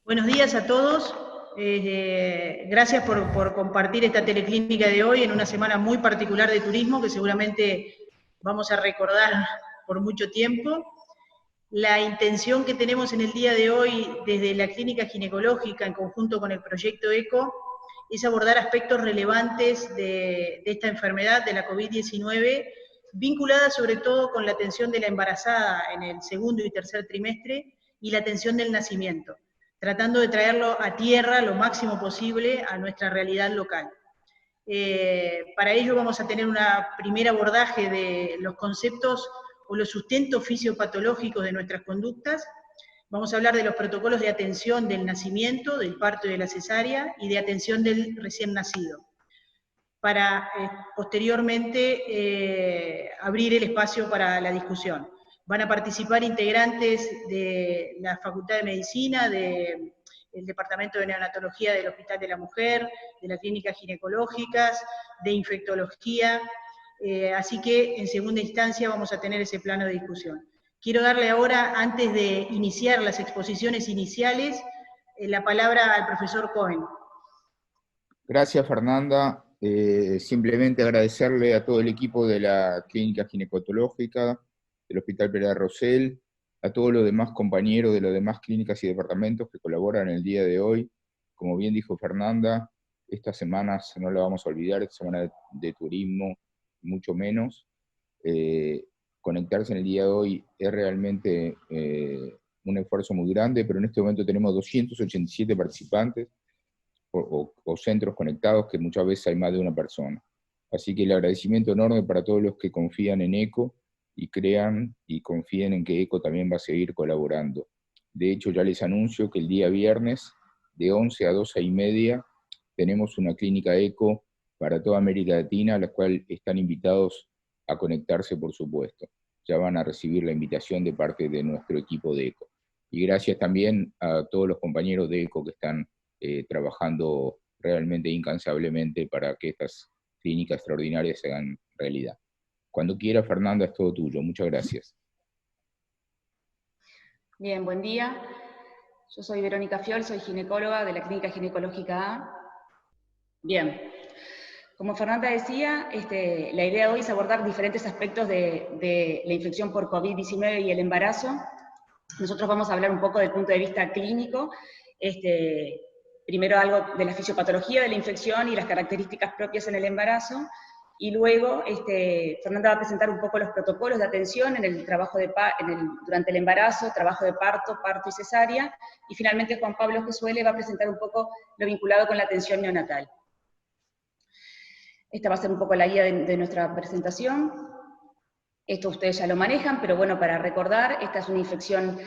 Buenos días a todos. Gracias por compartir esta teleclínica de hoy en una semana muy particular de turismo que seguramente vamos a recordar por mucho tiempo. La intención que tenemos en el día de hoy desde la clínica ginecológica en conjunto con el proyecto ECO es abordar aspectos relevantes de esta enfermedad, de la COVID-19, vinculada sobre todo con la atención de la embarazada en el segundo y tercer trimestre y la atención del nacimiento, tratando de traerlo a tierra lo máximo posible a nuestra realidad local. Para ello vamos a tener un primer abordaje de los conceptos o los sustentos fisiopatológicos de nuestras conductas. Vamos a hablar de los protocolos de atención del nacimiento, del parto y de la cesárea, y de atención del recién nacido, para posteriormente abrir el espacio para la discusión. Van a participar integrantes de la Facultad de Medicina, del Departamento de Neonatología del Hospital de la Mujer, de las clínicas ginecológicas, de infectología, así que en segunda instancia vamos a tener ese plano de discusión. Quiero darle ahora, antes de iniciar las exposiciones iniciales, la palabra al profesor Cohen. Gracias, Fernanda. Simplemente agradecerle a todo el equipo de la Clínica Ginecotológica, del Hospital Pereira Rosell, a todos los demás compañeros de las demás clínicas y departamentos que colaboran en el día de hoy. Como bien dijo Fernanda, estas semanas no la vamos a olvidar, esta semana de turismo, mucho menos. Conectarse en el día de hoy es realmente un esfuerzo muy grande, pero en este momento tenemos 287 participantes, o centros conectados, que muchas veces hay más de una persona. Así que el agradecimiento enorme para todos los que confían en ECO y crean y confíen en que ECO también va a seguir colaborando. De hecho, ya les anuncio que el día viernes, de 11 a 12:30, tenemos una clínica ECO para toda América Latina, a la cual están invitados a conectarse, por supuesto. Ya van a recibir la invitación de parte de nuestro equipo de ECO. Y gracias también a todos los compañeros de ECO que están trabajando realmente incansablemente para que estas clínicas extraordinarias se hagan realidad. Cuando quiera, Fernanda, es todo tuyo. Muchas gracias. Bien, buen día. Yo soy Verónica Fiol, soy ginecóloga de la Clínica Ginecológica A. Bien, como Fernanda decía, la idea hoy es abordar diferentes aspectos de la infección por COVID-19 y el embarazo. Nosotros vamos a hablar un poco del punto de vista clínico, primero algo de la fisiopatología de la infección y las características propias en el embarazo, y luego Fernanda va a presentar un poco los protocolos de atención en el trabajo durante el embarazo, trabajo de parto y cesárea, y finalmente Juan Pablo Josuele va a presentar un poco lo vinculado con la atención neonatal. Esta va a ser un poco la guía de nuestra presentación. Esto ustedes ya lo manejan, pero bueno, para recordar, esta es una infección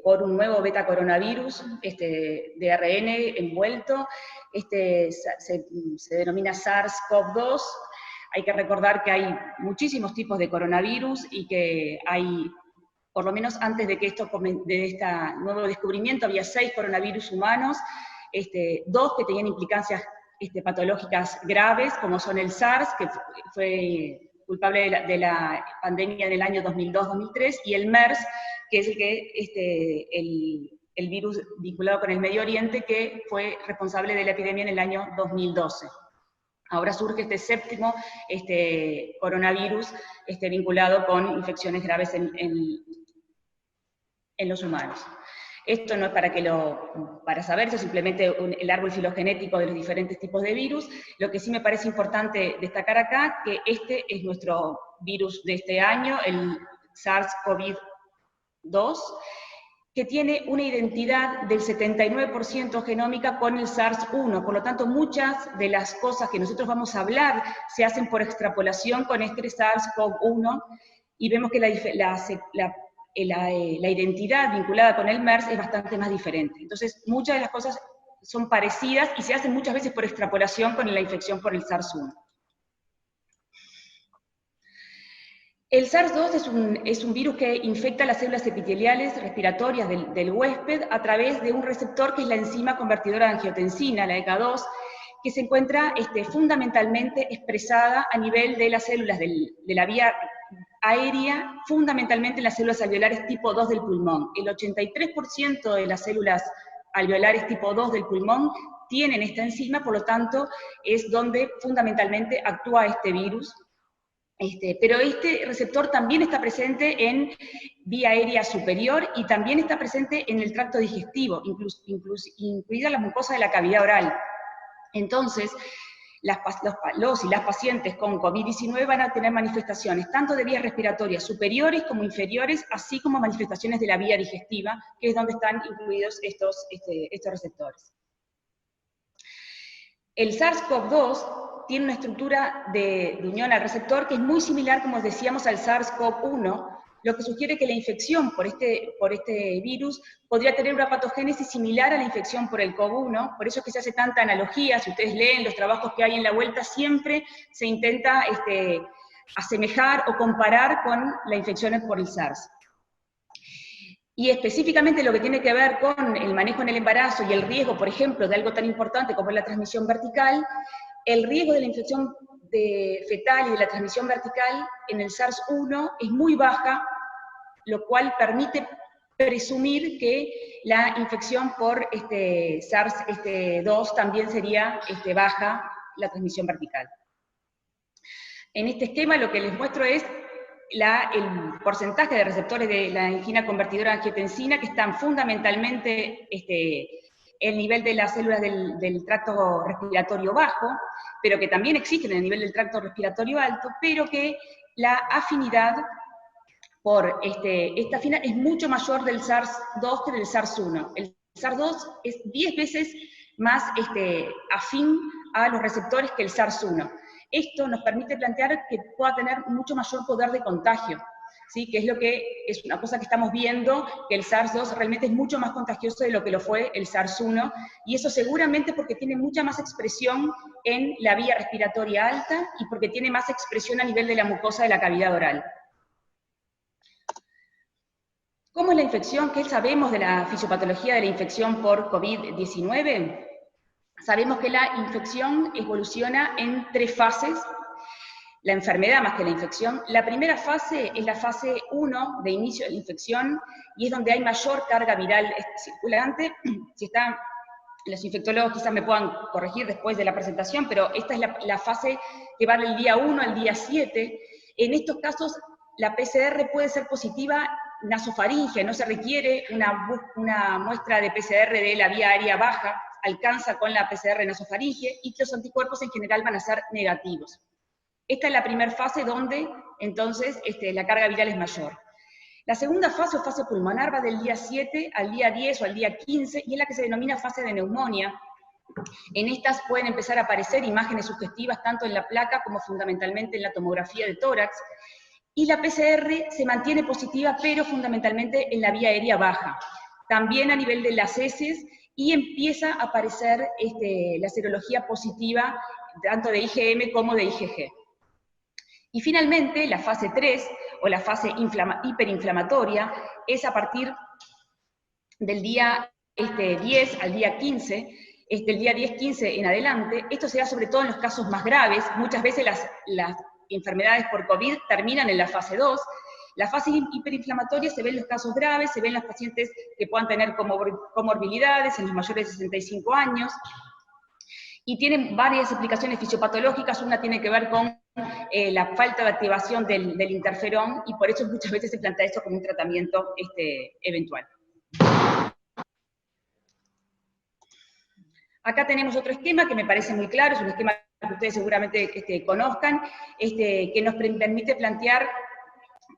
por un nuevo beta coronavirus de ARN envuelto, se denomina SARS-CoV-2. Hay que recordar que hay muchísimos tipos de coronavirus y que hay, por lo menos antes de este nuevo descubrimiento, había 6 coronavirus humanos, 2 que tenían implicancias patológicas graves, como son el SARS, que fue culpable de la pandemia en el año 2002-2003, y el MERS, que es el virus vinculado con el Medio Oriente, que fue responsable de la epidemia en el año 2012. Ahora surge este séptimo coronavirus vinculado con infecciones graves en los humanos. Esto no es para saber, eso es simplemente el árbol filogenético de los diferentes tipos de virus. Lo que sí me parece importante destacar acá, que este es nuestro virus de este año, el SARS-CoV-2, que tiene una identidad del 79% genómica con el SARS-1, por lo tanto muchas de las cosas que nosotros vamos a hablar se hacen por extrapolación con este SARS-CoV-1, y vemos que la identidad vinculada con el MERS es bastante más diferente. Entonces, muchas de las cosas son parecidas y se hacen muchas veces por extrapolación con la infección por el SARS-1. El SARS-2 es un virus que infecta las células epiteliales respiratorias del huésped a través de un receptor que es la enzima convertidora de angiotensina, la ECA2, que se encuentra fundamentalmente expresada a nivel de las células de la vía aérea, fundamentalmente en las células alveolares tipo 2 del pulmón. El 83% de las células alveolares tipo 2 del pulmón tienen esta enzima, por lo tanto es donde fundamentalmente actúa este virus. Pero este receptor también está presente en vía aérea superior y también está presente en el tracto digestivo, incluida la mucosa de la cavidad oral. Entonces, los y las pacientes con COVID-19 van a tener manifestaciones tanto de vías respiratorias superiores como inferiores, así como manifestaciones de la vía digestiva, que es donde están incluidos estos receptores. El SARS-CoV-2 tiene una estructura de unión al receptor que es muy similar, como decíamos, al SARS-CoV-1, lo que sugiere que la infección por este virus podría tener una patogénesis similar a la infección por el COVID-1, por eso es que se hace tanta analogía. Si ustedes leen los trabajos que hay en la vuelta, siempre se intenta asemejar o comparar con la infección por el SARS. Y específicamente lo que tiene que ver con el manejo en el embarazo y el riesgo, por ejemplo, de algo tan importante como es la transmisión vertical, el riesgo de la infección fetal y de la transmisión vertical en el SARS-1 es muy baja, lo cual permite presumir que la infección por SARS-2 también sería baja la transmisión vertical. En este esquema lo que les muestro es el porcentaje de receptores de la angina convertidora de angiotensina que están fundamentalmente el nivel de las células del tracto respiratorio bajo, pero que también existen en el nivel del tracto respiratorio alto, pero que la afinidad por esta afinidad es mucho mayor del SARS-2 que del SARS-1. El SARS-2 es 10 veces más afín a los receptores que el SARS-1. Esto nos permite plantear que pueda tener mucho mayor poder de contagio, ¿sí? Que es una cosa que estamos viendo, que el SARS-2 realmente es mucho más contagioso de lo que lo fue el SARS-1, y eso seguramente porque tiene mucha más expresión en la vía respiratoria alta y porque tiene más expresión a nivel de la mucosa de la cavidad oral. ¿Cómo es la infección? ¿Qué sabemos de la fisiopatología de la infección por COVID-19? Sabemos que la infección evoluciona en 3 fases, la enfermedad más que la infección. La primera fase es la fase 1 de inicio de la infección, y es donde hay mayor carga viral circulante. Los infectólogos quizás me puedan corregir después de la presentación, pero esta es la fase que va del día 1 al día 7. En estos casos, la PCR puede ser positiva nasofaringe, no se requiere una muestra de PCR de la vía aérea baja, alcanza con la PCR nasofaringe, y los anticuerpos en general van a ser negativos. Esta es la primera fase donde, entonces, la carga viral es mayor. La segunda fase o fase pulmonar va del día 7 al día 10 o al día 15, y es la que se denomina fase de neumonía. En estas pueden empezar a aparecer imágenes sugestivas tanto en la placa como fundamentalmente en la tomografía de tórax, y la PCR se mantiene positiva, pero fundamentalmente en la vía aérea baja. También a nivel de las heces, y empieza a aparecer la serología positiva, tanto de IgM como de IgG. Y finalmente, la fase 3, o la fase hiperinflamatoria, es a partir del día 10 al día 15, del día 10-15 en adelante. Esto se da sobre todo en los casos más graves. Muchas veces las enfermedades por COVID terminan en la fase 2. La fase hiperinflamatoria se ve en los casos graves, se ve en los pacientes que puedan tener comorbilidades, en los mayores de 65 años, y tienen varias explicaciones fisiopatológicas. Una tiene que ver con la falta de activación del interferón, y por eso muchas veces se plantea esto como un tratamiento eventual. Acá tenemos otro esquema que me parece muy claro, es un esquema que ustedes seguramente conozcan, que nos permite plantear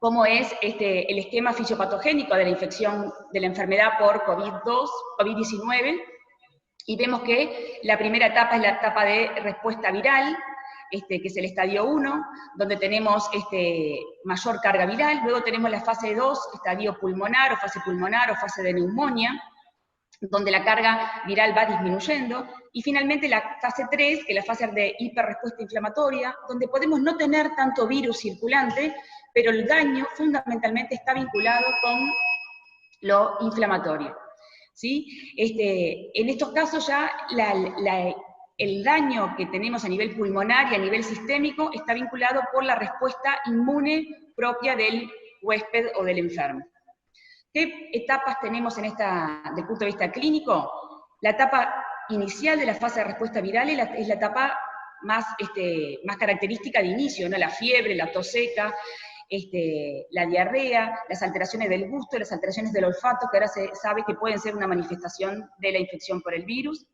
cómo es el esquema fisiopatogénico de la infección de la enfermedad por COVID-19, y vemos que la primera etapa es la etapa de respuesta viral, que es el estadio 1, donde tenemos mayor carga viral. Luego tenemos la fase 2, estadio pulmonar o fase de neumonía, donde la carga viral va disminuyendo, y finalmente la fase 3, que es la fase de hiperrespuesta inflamatoria, donde podemos no tener tanto virus circulante, pero el daño fundamentalmente está vinculado con lo inflamatorio, ¿sí? En estos casos ya el daño que tenemos a nivel pulmonar y a nivel sistémico está vinculado por la respuesta inmune propia del huésped o del enfermo. ¿Qué etapas tenemos en desde el punto de vista clínico? La etapa inicial de la fase de respuesta viral es la etapa más característica de inicio, ¿no? La fiebre, la tos seca, la diarrea, las alteraciones del gusto, las alteraciones del olfato, que ahora se sabe que pueden ser una manifestación de la infección por el virus.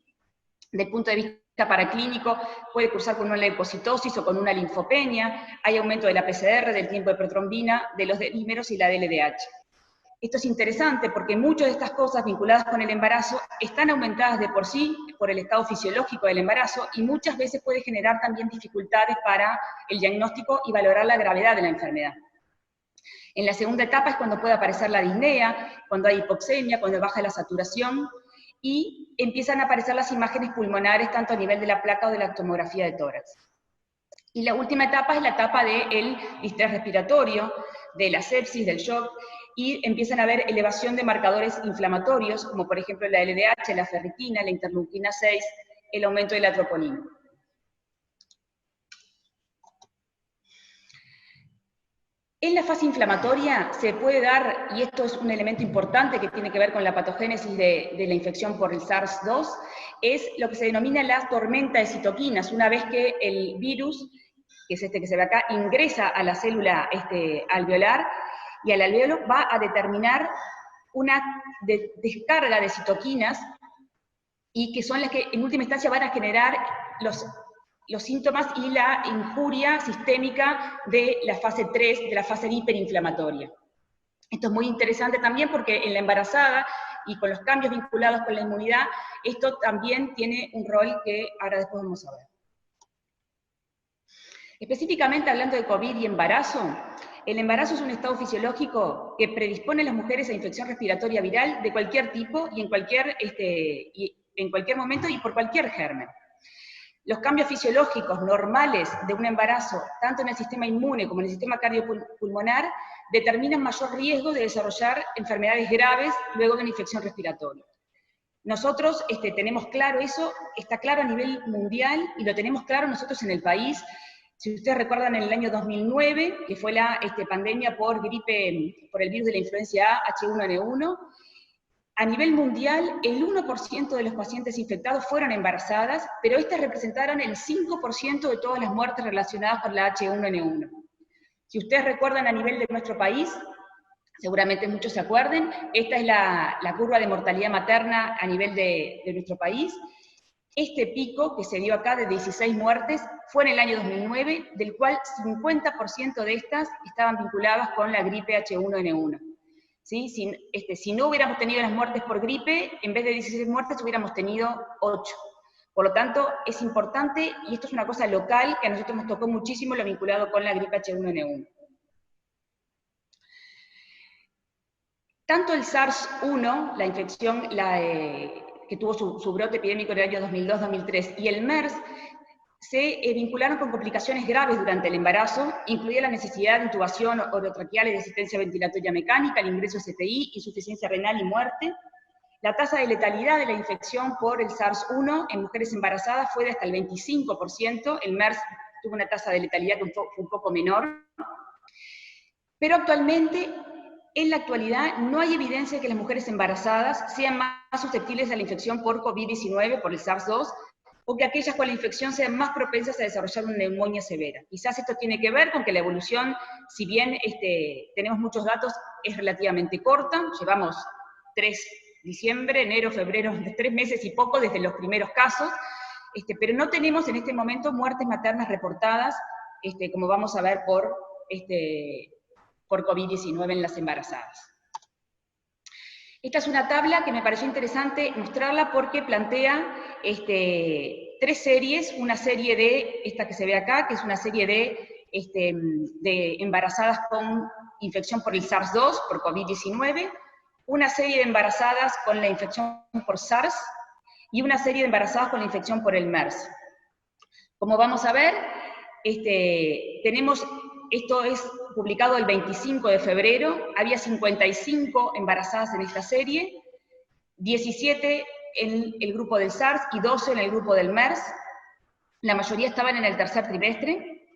Desde el punto de vista paraclínico, puede cursar con una leucocitosis o con una linfopenia, hay aumento de la PCR, del tiempo de protrombina, de los dímeros y la de LDH. Esto es interesante porque muchas de estas cosas vinculadas con el embarazo están aumentadas de por sí por el estado fisiológico del embarazo y muchas veces puede generar también dificultades para el diagnóstico y valorar la gravedad de la enfermedad. En la segunda etapa es cuando puede aparecer la disnea, cuando hay hipoxemia, cuando baja la saturación, y empiezan a aparecer las imágenes pulmonares tanto a nivel de la placa o de la tomografía de tórax. Y la última etapa es la etapa del distrés respiratorio, de la sepsis, del shock, y empiezan a haber elevación de marcadores inflamatorios, como por ejemplo la LDH, la ferritina, la interleuquina 6, el aumento de la troponina. En la fase inflamatoria se puede dar, y esto es un elemento importante que tiene que ver con la patogénesis de la infección por el SARS-2, es lo que se denomina la tormenta de citoquinas. Una vez que el virus, que es este que se ve acá, ingresa a la célula alveolar, y al alveolo va a determinar una descarga de citoquinas, y que son las que en última instancia van a generar los síntomas y la injuria sistémica de la fase 3, de la fase hiperinflamatoria. Esto es muy interesante también porque en la embarazada y con los cambios vinculados con la inmunidad, esto también tiene un rol que ahora después vamos a ver. Específicamente hablando de COVID y embarazo, el embarazo es un estado fisiológico que predispone a las mujeres a infección respiratoria viral de cualquier tipo y en cualquier momento y por cualquier germen. Los cambios fisiológicos normales de un embarazo, tanto en el sistema inmune como en el sistema cardiopulmonar, determinan mayor riesgo de desarrollar enfermedades graves luego de una infección respiratoria. Nosotros tenemos claro eso, está claro a nivel mundial y lo tenemos claro nosotros en el país. Si ustedes recuerdan, en el año 2009, que fue la pandemia por gripe, por el virus de la influencia A, H1N1, a nivel mundial, el 1% de los pacientes infectados fueron embarazadas, pero estas representaron el 5% de todas las muertes relacionadas con la H1N1. Si ustedes recuerdan a nivel de nuestro país, seguramente muchos se acuerden, esta es la curva de mortalidad materna a nivel de nuestro país. Este pico que se dio acá de 16 muertes fue en el año 2009, del cual 50% de estas estaban vinculadas con la gripe H1N1. ¿Sí? Si no hubiéramos tenido las muertes por gripe, en vez de 16 muertes hubiéramos tenido 8. Por lo tanto, es importante, y esto es una cosa local, que a nosotros nos tocó muchísimo lo vinculado con la gripe H1N1. Tanto el SARS-1, la infección que tuvo su brote epidémico en el año 2002-2003, y el MERS, se vincularon con complicaciones graves durante el embarazo, incluida la necesidad de intubación orotraqueal y de asistencia ventilatoria mecánica, el ingreso a CTI, insuficiencia renal y muerte. La tasa de letalidad de la infección por el SARS-1 en mujeres embarazadas fue de hasta el 25%, el MERS tuvo una tasa de letalidad que fue un poco menor, pero actualmente, en la actualidad, no hay evidencia de que las mujeres embarazadas sean más susceptibles a la infección por COVID-19, por el SARS-2, o que aquellas con la infección sean más propensas a desarrollar una neumonía severa. Quizás esto tiene que ver con que la evolución, si bien tenemos muchos datos, es relativamente corta, llevamos 3 diciembre, enero, febrero, 3 meses y poco desde los primeros casos, pero no tenemos en este momento muertes maternas reportadas, como vamos a ver por COVID-19 en las embarazadas. Esta es una tabla que me pareció interesante mostrarla porque plantea 3 series, una serie de, esta que se ve acá, que es una serie de embarazadas con infección por el SARS-2, por COVID-19, una serie de embarazadas con la infección por SARS, y una serie de embarazadas con la infección por el MERS. Como vamos a ver, esto es publicado el 25 de febrero, había 55 embarazadas en esta serie, 17 en el grupo del SARS y 12 en el grupo del MERS, la mayoría estaban en el tercer trimestre,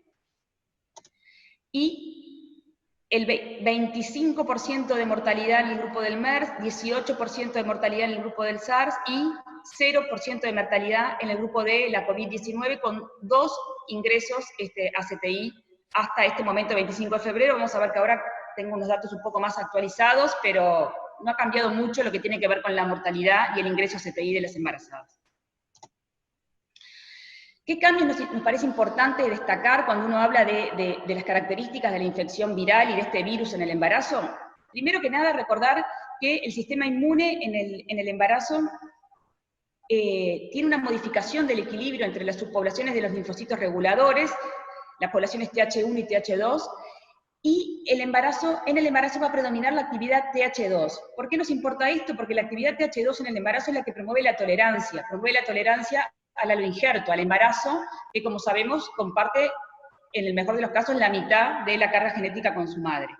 y el 25% de mortalidad en el grupo del MERS, 18% de mortalidad en el grupo del SARS y 0% de mortalidad en el grupo de la COVID-19, con 2 ingresos a CTI hasta este momento, 25 de febrero. Vamos a ver que ahora tengo unos datos un poco más actualizados, pero no ha cambiado mucho lo que tiene que ver con la mortalidad y el ingreso a CTI de las embarazadas. ¿Qué cambios nos parece importante destacar cuando uno habla de las características de la infección viral y de este virus en el embarazo? Primero que nada, recordar que el sistema inmune en el embarazo tiene una modificación del equilibrio entre las subpoblaciones de los linfocitos reguladores, las poblaciones TH1 y TH2, y en el embarazo va a predominar la actividad TH2. ¿Por qué nos importa esto? Porque la actividad TH2 en el embarazo es la que promueve la tolerancia al aloinjerto, al embarazo, que como sabemos comparte, en el mejor de los casos, la mitad de la carga genética con su madre.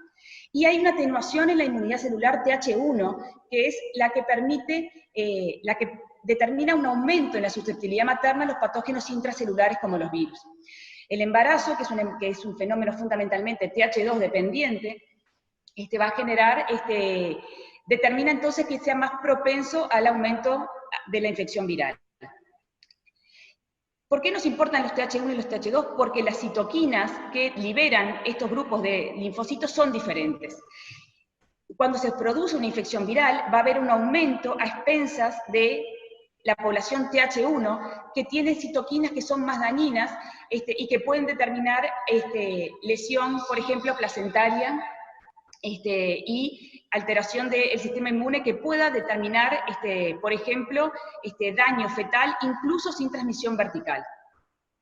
Y hay una atenuación en la inmunidad celular TH1, que es la que permite, la que determina un aumento en la susceptibilidad materna a los patógenos intracelulares como los virus. El embarazo, que es un fenómeno fundamentalmente TH2 dependiente, va a generar, determina entonces que sea más propenso al aumento de la infección viral. ¿Por qué nos importan los TH1 y los TH2? Porque las citoquinas que liberan estos grupos de linfocitos son diferentes. Cuando se produce una infección viral, va a haber un aumento a expensas de la población TH1, que tiene citoquinas que son más dañinas y que pueden determinar lesión, por ejemplo, placentaria, y alteración del sistema inmune que pueda determinar, por ejemplo, daño fetal, incluso sin transmisión vertical.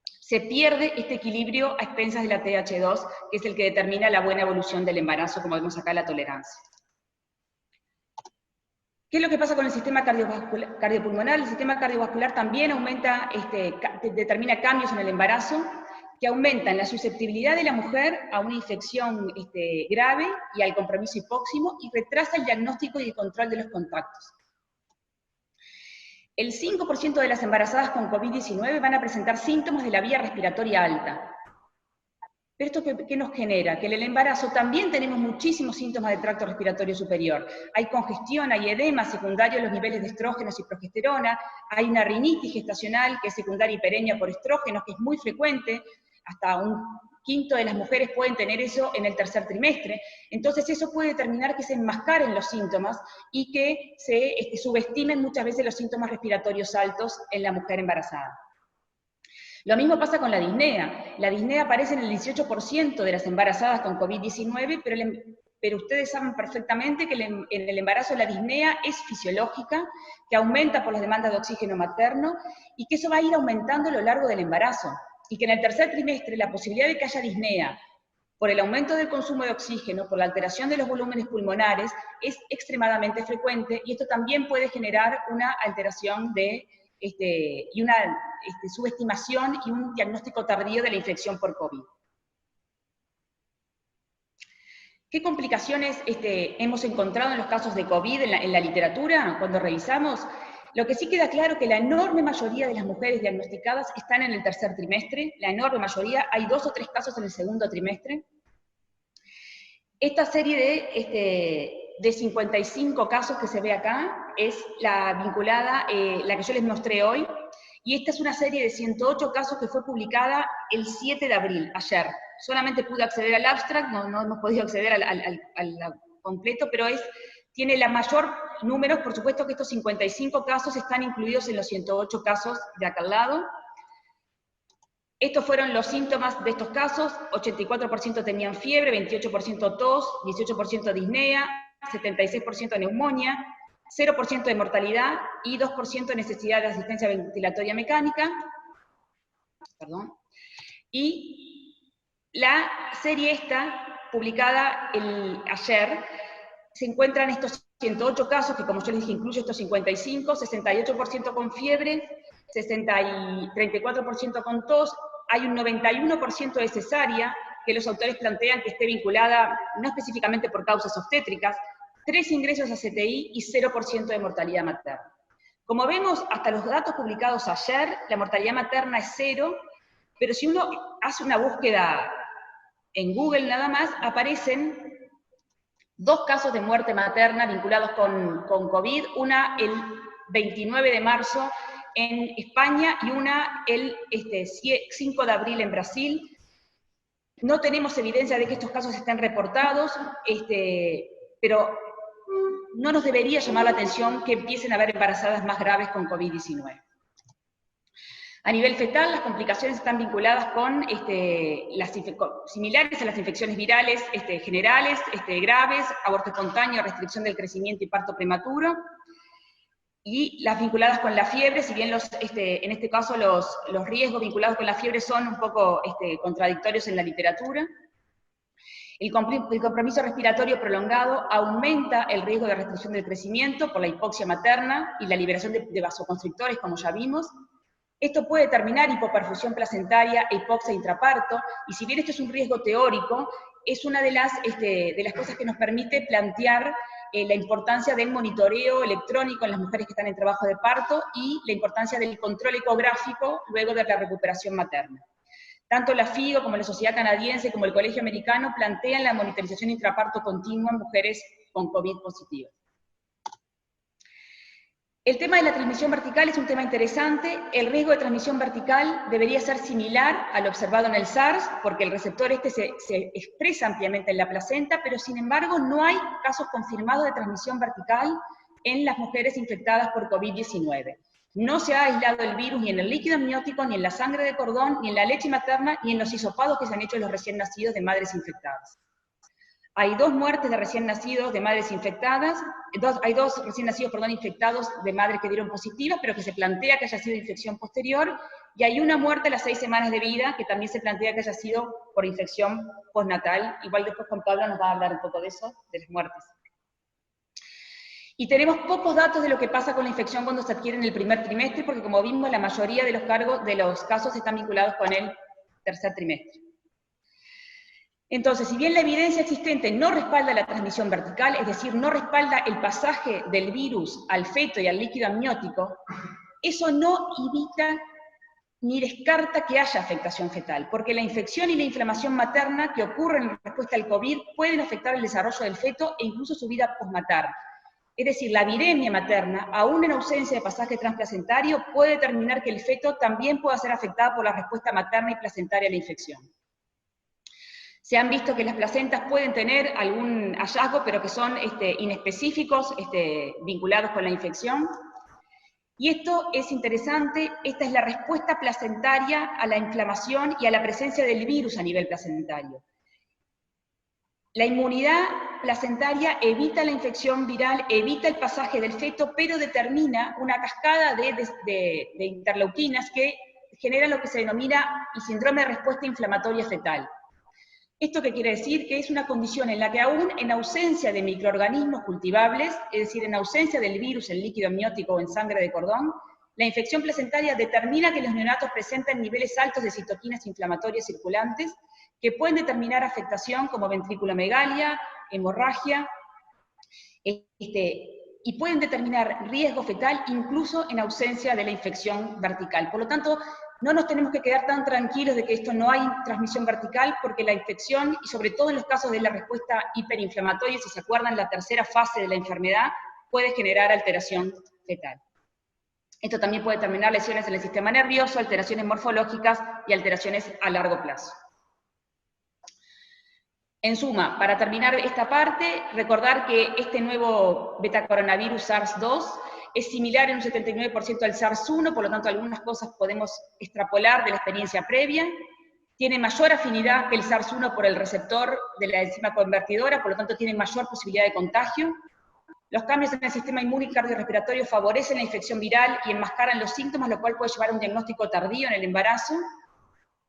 Se pierde este equilibrio a expensas de la TH2, que es el que determina la buena evolución del embarazo, como vemos acá, la tolerancia. ¿Qué es lo que pasa con el sistema cardiopulmonar? El sistema cardiovascular también aumenta, determina cambios en el embarazo, que aumentan la susceptibilidad de la mujer a una infección grave y al compromiso hipóximo, y retrasa el diagnóstico y el control de los contactos. El 5% de las embarazadas con COVID-19 van a presentar síntomas de la vía respiratoria alta. ¿Pero esto qué nos genera? Que en el embarazo también tenemos muchísimos síntomas del tracto respiratorio superior. Hay congestión, hay edema secundario a los niveles de estrógenos y progesterona, hay una rinitis gestacional que es secundaria y perennea por estrógenos, que es muy frecuente, hasta un quinto de las mujeres pueden tener eso en el tercer trimestre. Entonces eso puede determinar que se enmascaren los síntomas y que se subestimen muchas veces los síntomas respiratorios altos en la mujer embarazada. Lo mismo pasa con la disnea. La disnea aparece en el 18% de las embarazadas con COVID-19, pero ustedes saben perfectamente que en el embarazo la disnea es fisiológica, que aumenta por las demandas de oxígeno materno, y que eso va a ir aumentando a lo largo del embarazo. Y que en el tercer trimestre la posibilidad de que haya disnea por el aumento del consumo de oxígeno, por la alteración de los volúmenes pulmonares, es extremadamente frecuente, y esto también puede generar una alteración y una subestimación y un diagnóstico tardío de la infección por COVID. ¿Qué complicaciones hemos encontrado en los casos de COVID en la literatura cuando revisamos? Lo que sí queda claro es que la enorme mayoría de las mujeres diagnosticadas están en el tercer trimestre, la enorme mayoría, hay 2 o 3 casos en el segundo trimestre. Esta serie de 55 casos que se ve acá es la vinculada, la que yo les mostré hoy, y esta es una serie de 108 casos que fue publicada el 7 de abril, ayer. Solamente pude acceder al abstract, no hemos podido acceder al completo, pero tiene la mayor números. Por supuesto que estos 55 casos están incluidos en los 108 casos de acá al lado. Estos fueron los síntomas de estos casos: 84% tenían fiebre, 28% tos, 18% disnea, 76% neumonía, 0% de mortalidad y 2% de necesidad de asistencia ventilatoria mecánica. Perdón. Y la serie esta, publicada ayer, se encuentran estos 108 casos, que como yo les dije incluye estos 55, 68% con fiebre, 34% con tos, hay un 91% de cesárea, que los autores plantean que esté vinculada no específicamente por causas obstétricas, 3 ingresos a CTI y 0% de mortalidad materna. Como vemos, hasta los datos publicados ayer, la mortalidad materna es 0, pero si uno hace una búsqueda en Google nada más, aparecen 2 casos de muerte materna vinculados con COVID, una el 29 de marzo en España y una el 5 de abril en Brasil. No tenemos evidencia de que estos casos estén reportados, pero no nos debería llamar la atención que empiecen a haber embarazadas más graves con COVID-19. A nivel fetal, las complicaciones están vinculadas con similares a las infecciones virales generales, graves, aborto espontáneo, restricción del crecimiento y parto prematuro, y las vinculadas con la fiebre, si bien en este caso los riesgos vinculados con la fiebre son un poco contradictorios en la literatura. El compromiso respiratorio prolongado aumenta el riesgo de restricción del crecimiento por la hipoxia materna y la liberación de vasoconstrictores, como ya vimos. Esto puede determinar hipoperfusión placentaria e hipoxia intraparto, y si bien esto es un riesgo teórico, es una de las cosas que nos permite plantear la importancia del monitoreo electrónico en las mujeres que están en trabajo de parto y la importancia del control ecográfico luego de la recuperación materna. Tanto la FIGO como la Sociedad Canadiense como el Colegio Americano plantean la monitorización intraparto continua en mujeres con COVID positivas. El tema de la transmisión vertical es un tema interesante. El riesgo de transmisión vertical debería ser similar al observado en el SARS, porque el receptor se expresa ampliamente en la placenta, pero sin embargo no hay casos confirmados de transmisión vertical en las mujeres infectadas por COVID-19. No se ha aislado el virus ni en el líquido amniótico, ni en la sangre de cordón, ni en la leche materna, ni en los hisopados que se han hecho en los recién nacidos de madres infectadas. Hay 2 muertes de recién nacidos de madres infectadas, hay 2 recién nacidos, infectados de madres que dieron positivas, pero que se plantea que haya sido infección posterior, y hay 1 muerte a las 6 semanas de vida, que también se plantea que haya sido por infección postnatal. Igual después Juan Pablo nos va a hablar un poco de eso, de las muertes. Y tenemos pocos datos de lo que pasa con la infección cuando se adquiere en el primer trimestre, porque como vimos, la mayoría de los casos están vinculados con el tercer trimestre. Entonces, si bien la evidencia existente no respalda la transmisión vertical, es decir, no respalda el pasaje del virus al feto y al líquido amniótico, eso no evita ni descarta que haya afectación fetal, porque la infección y la inflamación materna que ocurren en respuesta al COVID pueden afectar el desarrollo del feto e incluso su vida postnatal. Es decir, la viremia materna, aún en ausencia de pasaje transplacentario, puede determinar que el feto también pueda ser afectado por la respuesta materna y placentaria a la infección. Se han visto que las placentas pueden tener algún hallazgo, pero que son inespecíficos, vinculados con la infección. Y esto es interesante, esta es la respuesta placentaria a la inflamación y a la presencia del virus a nivel placentario. La inmunidad placentaria evita la infección viral, evita el pasaje del feto, pero determina una cascada de interleuquinas que generan lo que se denomina el síndrome de respuesta inflamatoria fetal. ¿Esto qué quiere decir? Que es una condición en la que aún en ausencia de microorganismos cultivables, es decir, en ausencia del virus en líquido amniótico o en sangre de cordón, la infección placentaria determina que los neonatos presentan niveles altos de citoquinas inflamatorias circulantes que pueden determinar afectación como ventriculomegalia, hemorragia, y pueden determinar riesgo fetal incluso en ausencia de la infección vertical. Por lo tanto, no nos tenemos que quedar tan tranquilos de que esto no hay transmisión vertical, porque la infección, y sobre todo en los casos de la respuesta hiperinflamatoria, si se acuerdan, la tercera fase de la enfermedad, puede generar alteración fetal. Esto también puede determinar lesiones en el sistema nervioso, alteraciones morfológicas y alteraciones a largo plazo. En suma, para terminar esta parte, recordar que este nuevo betacoronavirus SARS-2 es similar en un 79% al SARS-1, por lo tanto algunas cosas podemos extrapolar de la experiencia previa. Tiene mayor afinidad que el SARS-1 por el receptor de la enzima convertidora, por lo tanto tiene mayor posibilidad de contagio. Los cambios en el sistema inmune y cardiorrespiratorio favorecen la infección viral y enmascaran los síntomas, lo cual puede llevar a un diagnóstico tardío en el embarazo.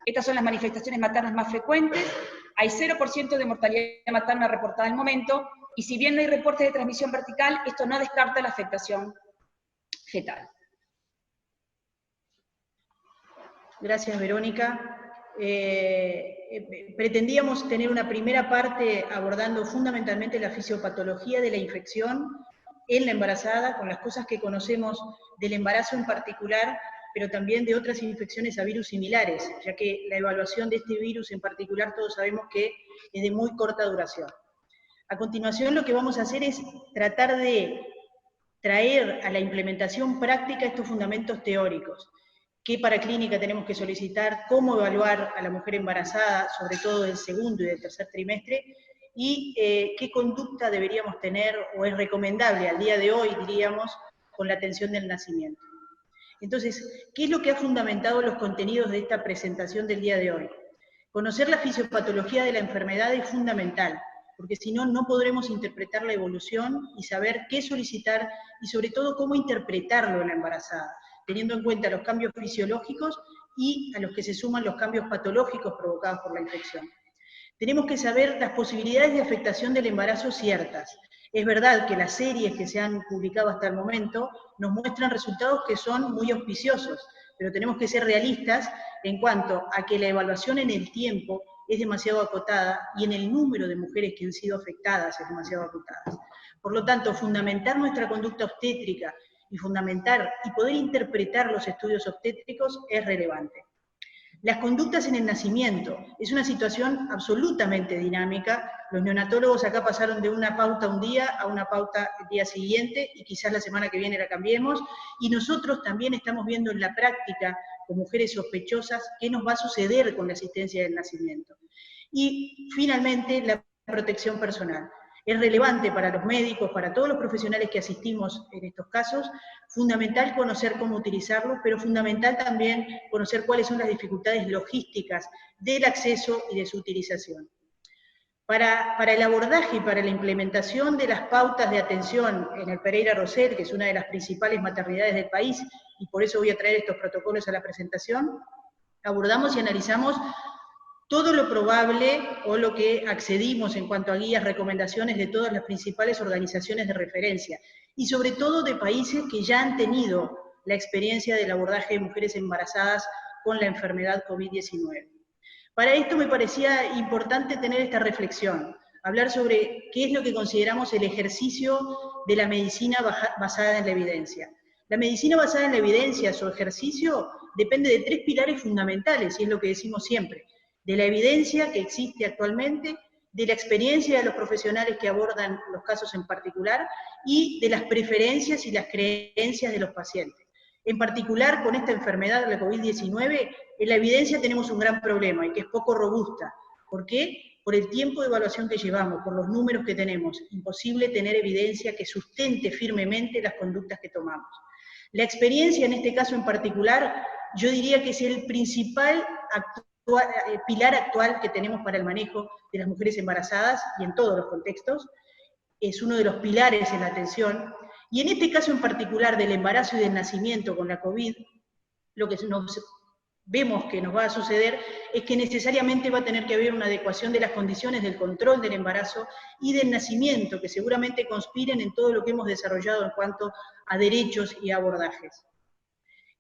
Estas son las manifestaciones maternas más frecuentes. Hay 0% de mortalidad materna reportada al momento, y si bien no hay reportes de transmisión vertical, esto no descarta la afectación fetal. Gracias, Verónica. Pretendíamos tener una primera parte abordando fundamentalmente la fisiopatología de la infección en la embarazada, con las cosas que conocemos del embarazo en particular, pero también de otras infecciones a virus similares, ya que la evaluación de este virus en particular todos sabemos que es de muy corta duración. A continuación lo que vamos a hacer es tratar de traer a la implementación práctica estos fundamentos teóricos. ¿Qué paraclínica tenemos que solicitar? ¿Cómo evaluar a la mujer embarazada, sobre todo del segundo y del tercer trimestre? Y qué conducta deberíamos tener, o es recomendable al día de hoy, diríamos, con la atención del nacimiento. Entonces, ¿qué es lo que ha fundamentado los contenidos de esta presentación del día de hoy? Conocer la fisiopatología de la enfermedad es fundamental, porque si no, no podremos interpretar la evolución y saber qué solicitar y sobre todo cómo interpretarlo en la embarazada, teniendo en cuenta los cambios fisiológicos y a los que se suman los cambios patológicos provocados por la infección. Tenemos que saber las posibilidades de afectación del embarazo ciertas. Es verdad que las series que se han publicado hasta el momento nos muestran resultados que son muy auspiciosos, pero tenemos que ser realistas en cuanto a que la evaluación en el tiempo es demasiado acotada y en el número de mujeres que han sido afectadas es demasiado acotada. Por lo tanto, fundamentar nuestra conducta obstétrica y fundamentar y poder interpretar los estudios obstétricos es relevante. Las conductas en el nacimiento es una situación absolutamente dinámica. Los neonatólogos acá pasaron de una pauta un día a una pauta el día siguiente, y quizás la semana que viene la cambiemos, y nosotros también estamos viendo en la práctica, con mujeres sospechosas, qué nos va a suceder con la asistencia del nacimiento. Y finalmente, la protección personal. Es relevante para los médicos, para todos los profesionales que asistimos en estos casos, fundamental conocer cómo utilizarlos, pero fundamental también conocer cuáles son las dificultades logísticas del acceso y de su utilización. Para el abordaje y para la implementación de las pautas de atención en el Pereira Rosell, que es una de las principales maternidades del país, y por eso voy a traer estos protocolos a la presentación, abordamos y analizamos todo lo probable o lo que accedimos en cuanto a guías, recomendaciones de todas las principales organizaciones de referencia, y sobre todo de países que ya han tenido la experiencia del abordaje de mujeres embarazadas con la enfermedad COVID-19. Para esto me parecía importante tener esta reflexión, hablar sobre qué es lo que consideramos el ejercicio de la medicina basada en la evidencia. La medicina basada en la evidencia, su ejercicio, depende de tres pilares fundamentales, y es lo que decimos siempre: de la evidencia que existe actualmente, de la experiencia de los profesionales que abordan los casos en particular, y de las preferencias y las creencias de los pacientes. En particular, con esta enfermedad, la COVID-19, en la evidencia tenemos un gran problema, y que es poco robusta. ¿Por qué? Por el tiempo de evaluación que llevamos, por los números que tenemos. Imposible tener evidencia que sustente firmemente las conductas que tomamos. La experiencia, en este caso en particular, yo diría que es el principal pilar actual que tenemos para el manejo de las mujeres embarazadas, y en todos los contextos, es uno de los pilares en la atención, y en este caso en particular del embarazo y del nacimiento con la COVID, lo que vemos que nos va a suceder es que necesariamente va a tener que haber una adecuación de las condiciones del control del embarazo y del nacimiento, que seguramente conspiren en todo lo que hemos desarrollado en cuanto a derechos y abordajes.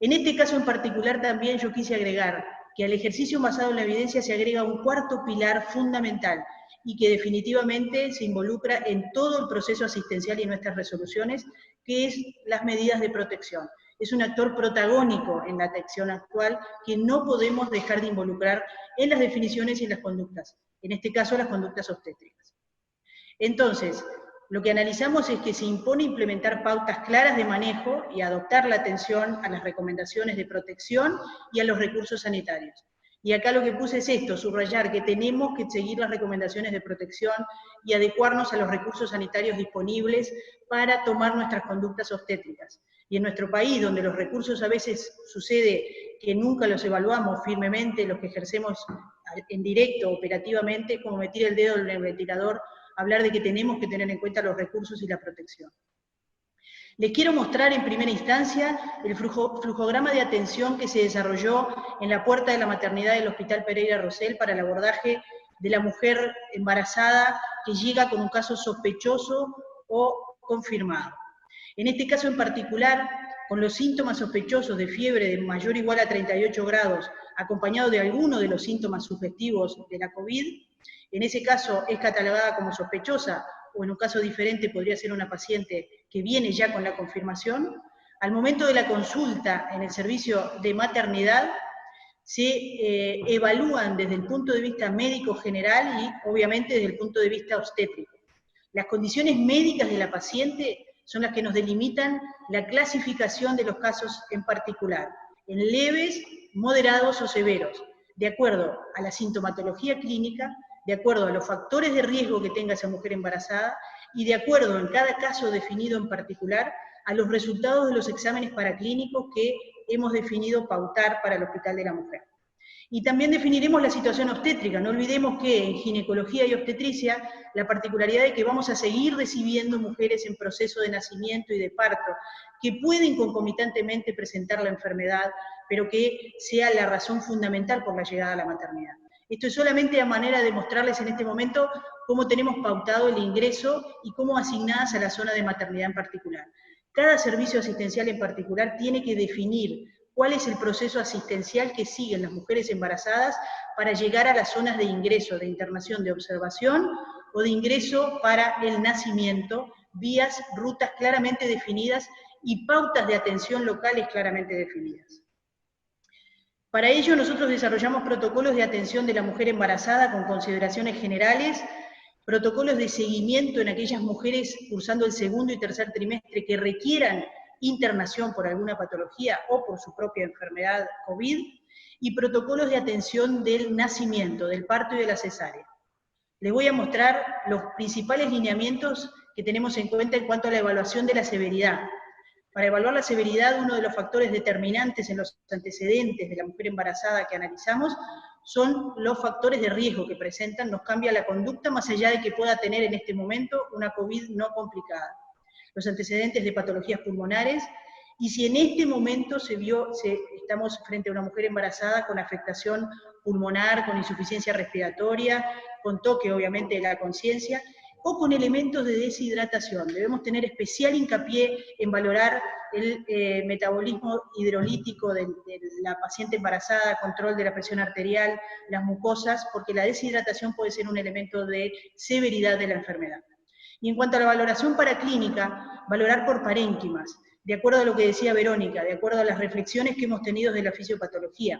En este caso en particular también yo quise agregar que al ejercicio basado en la evidencia se agrega un cuarto pilar fundamental, y que definitivamente se involucra en todo el proceso asistencial y nuestras resoluciones, que es las medidas de protección. Es un actor protagónico en la atención actual que no podemos dejar de involucrar en las definiciones y en las conductas, en este caso las conductas obstétricas. Entonces, lo que analizamos es que se impone implementar pautas claras de manejo y adoptar la atención a las recomendaciones de protección y a los recursos sanitarios. Y acá lo que puse es esto: subrayar que tenemos que seguir las recomendaciones de protección y adecuarnos a los recursos sanitarios disponibles para tomar nuestras conductas obstétricas. Y en nuestro país, donde los recursos a veces sucede que nunca los evaluamos firmemente, los que ejercemos en directo, operativamente, como meter el dedo en el ventilador, hablar de que tenemos que tener en cuenta los recursos y la protección. Les quiero mostrar en primera instancia el flujograma de atención que se desarrolló en la puerta de la maternidad del Hospital Pereira Rosell para el abordaje de la mujer embarazada que llega con un caso sospechoso o confirmado. En este caso en particular, con los síntomas sospechosos de fiebre de mayor o igual a 38 grados, acompañado de alguno de los síntomas sugestivos de la COVID, en ese caso es catalogada como sospechosa, o en un caso diferente podría ser una paciente que viene ya con la confirmación. Al momento de la consulta en el servicio de maternidad, se evalúan desde el punto de vista médico general y obviamente desde el punto de vista obstétrico. Las condiciones médicas de la paciente son las que nos delimitan la clasificación de los casos en particular, en leves, moderados o severos, de acuerdo a la sintomatología clínica, de acuerdo a los factores de riesgo que tenga esa mujer embarazada, y de acuerdo en cada caso definido en particular a los resultados de los exámenes paraclínicos que hemos definido pautar para el Hospital de la Mujer. Y también definiremos la situación obstétrica. No olvidemos que en ginecología y obstetricia la particularidad es que vamos a seguir recibiendo mujeres en proceso de nacimiento y de parto, que pueden concomitantemente presentar la enfermedad, pero que sea la razón fundamental por la llegada a la maternidad. Esto es solamente a manera de mostrarles en este momento cómo tenemos pautado el ingreso y cómo asignadas a la zona de maternidad en particular. Cada servicio asistencial en particular tiene que definir cuál es el proceso asistencial que siguen las mujeres embarazadas para llegar a las zonas de ingreso, de internación, de observación o de ingreso para el nacimiento, vías, rutas claramente definidas y pautas de atención locales claramente definidas. Para ello nosotros desarrollamos protocolos de atención de la mujer embarazada con consideraciones generales, protocolos de seguimiento en aquellas mujeres cursando el segundo y tercer trimestre que requieran internación por alguna patología o por su propia enfermedad COVID, y protocolos de atención del nacimiento, del parto y de la cesárea. Les voy a mostrar los principales lineamientos que tenemos en cuenta en cuanto a la evaluación de la severidad. Para evaluar la severidad, uno de los factores determinantes en los antecedentes de la mujer embarazada que analizamos son los factores de riesgo que presentan, nos cambia la conducta más allá de que pueda tener en este momento una COVID no complicada. Los antecedentes de patologías pulmonares, y si en este momento estamos frente a una mujer embarazada con afectación pulmonar, con insuficiencia respiratoria, con toque obviamente de la conciencia, o con elementos de deshidratación. Debemos tener especial hincapié en valorar el metabolismo hidrolítico de la paciente embarazada, control de la presión arterial, las mucosas, porque la deshidratación puede ser un elemento de severidad de la enfermedad. Y en cuanto a la valoración paraclínica, valorar por parénquimas, de acuerdo a lo que decía Verónica, de acuerdo a las reflexiones que hemos tenido de la fisiopatología.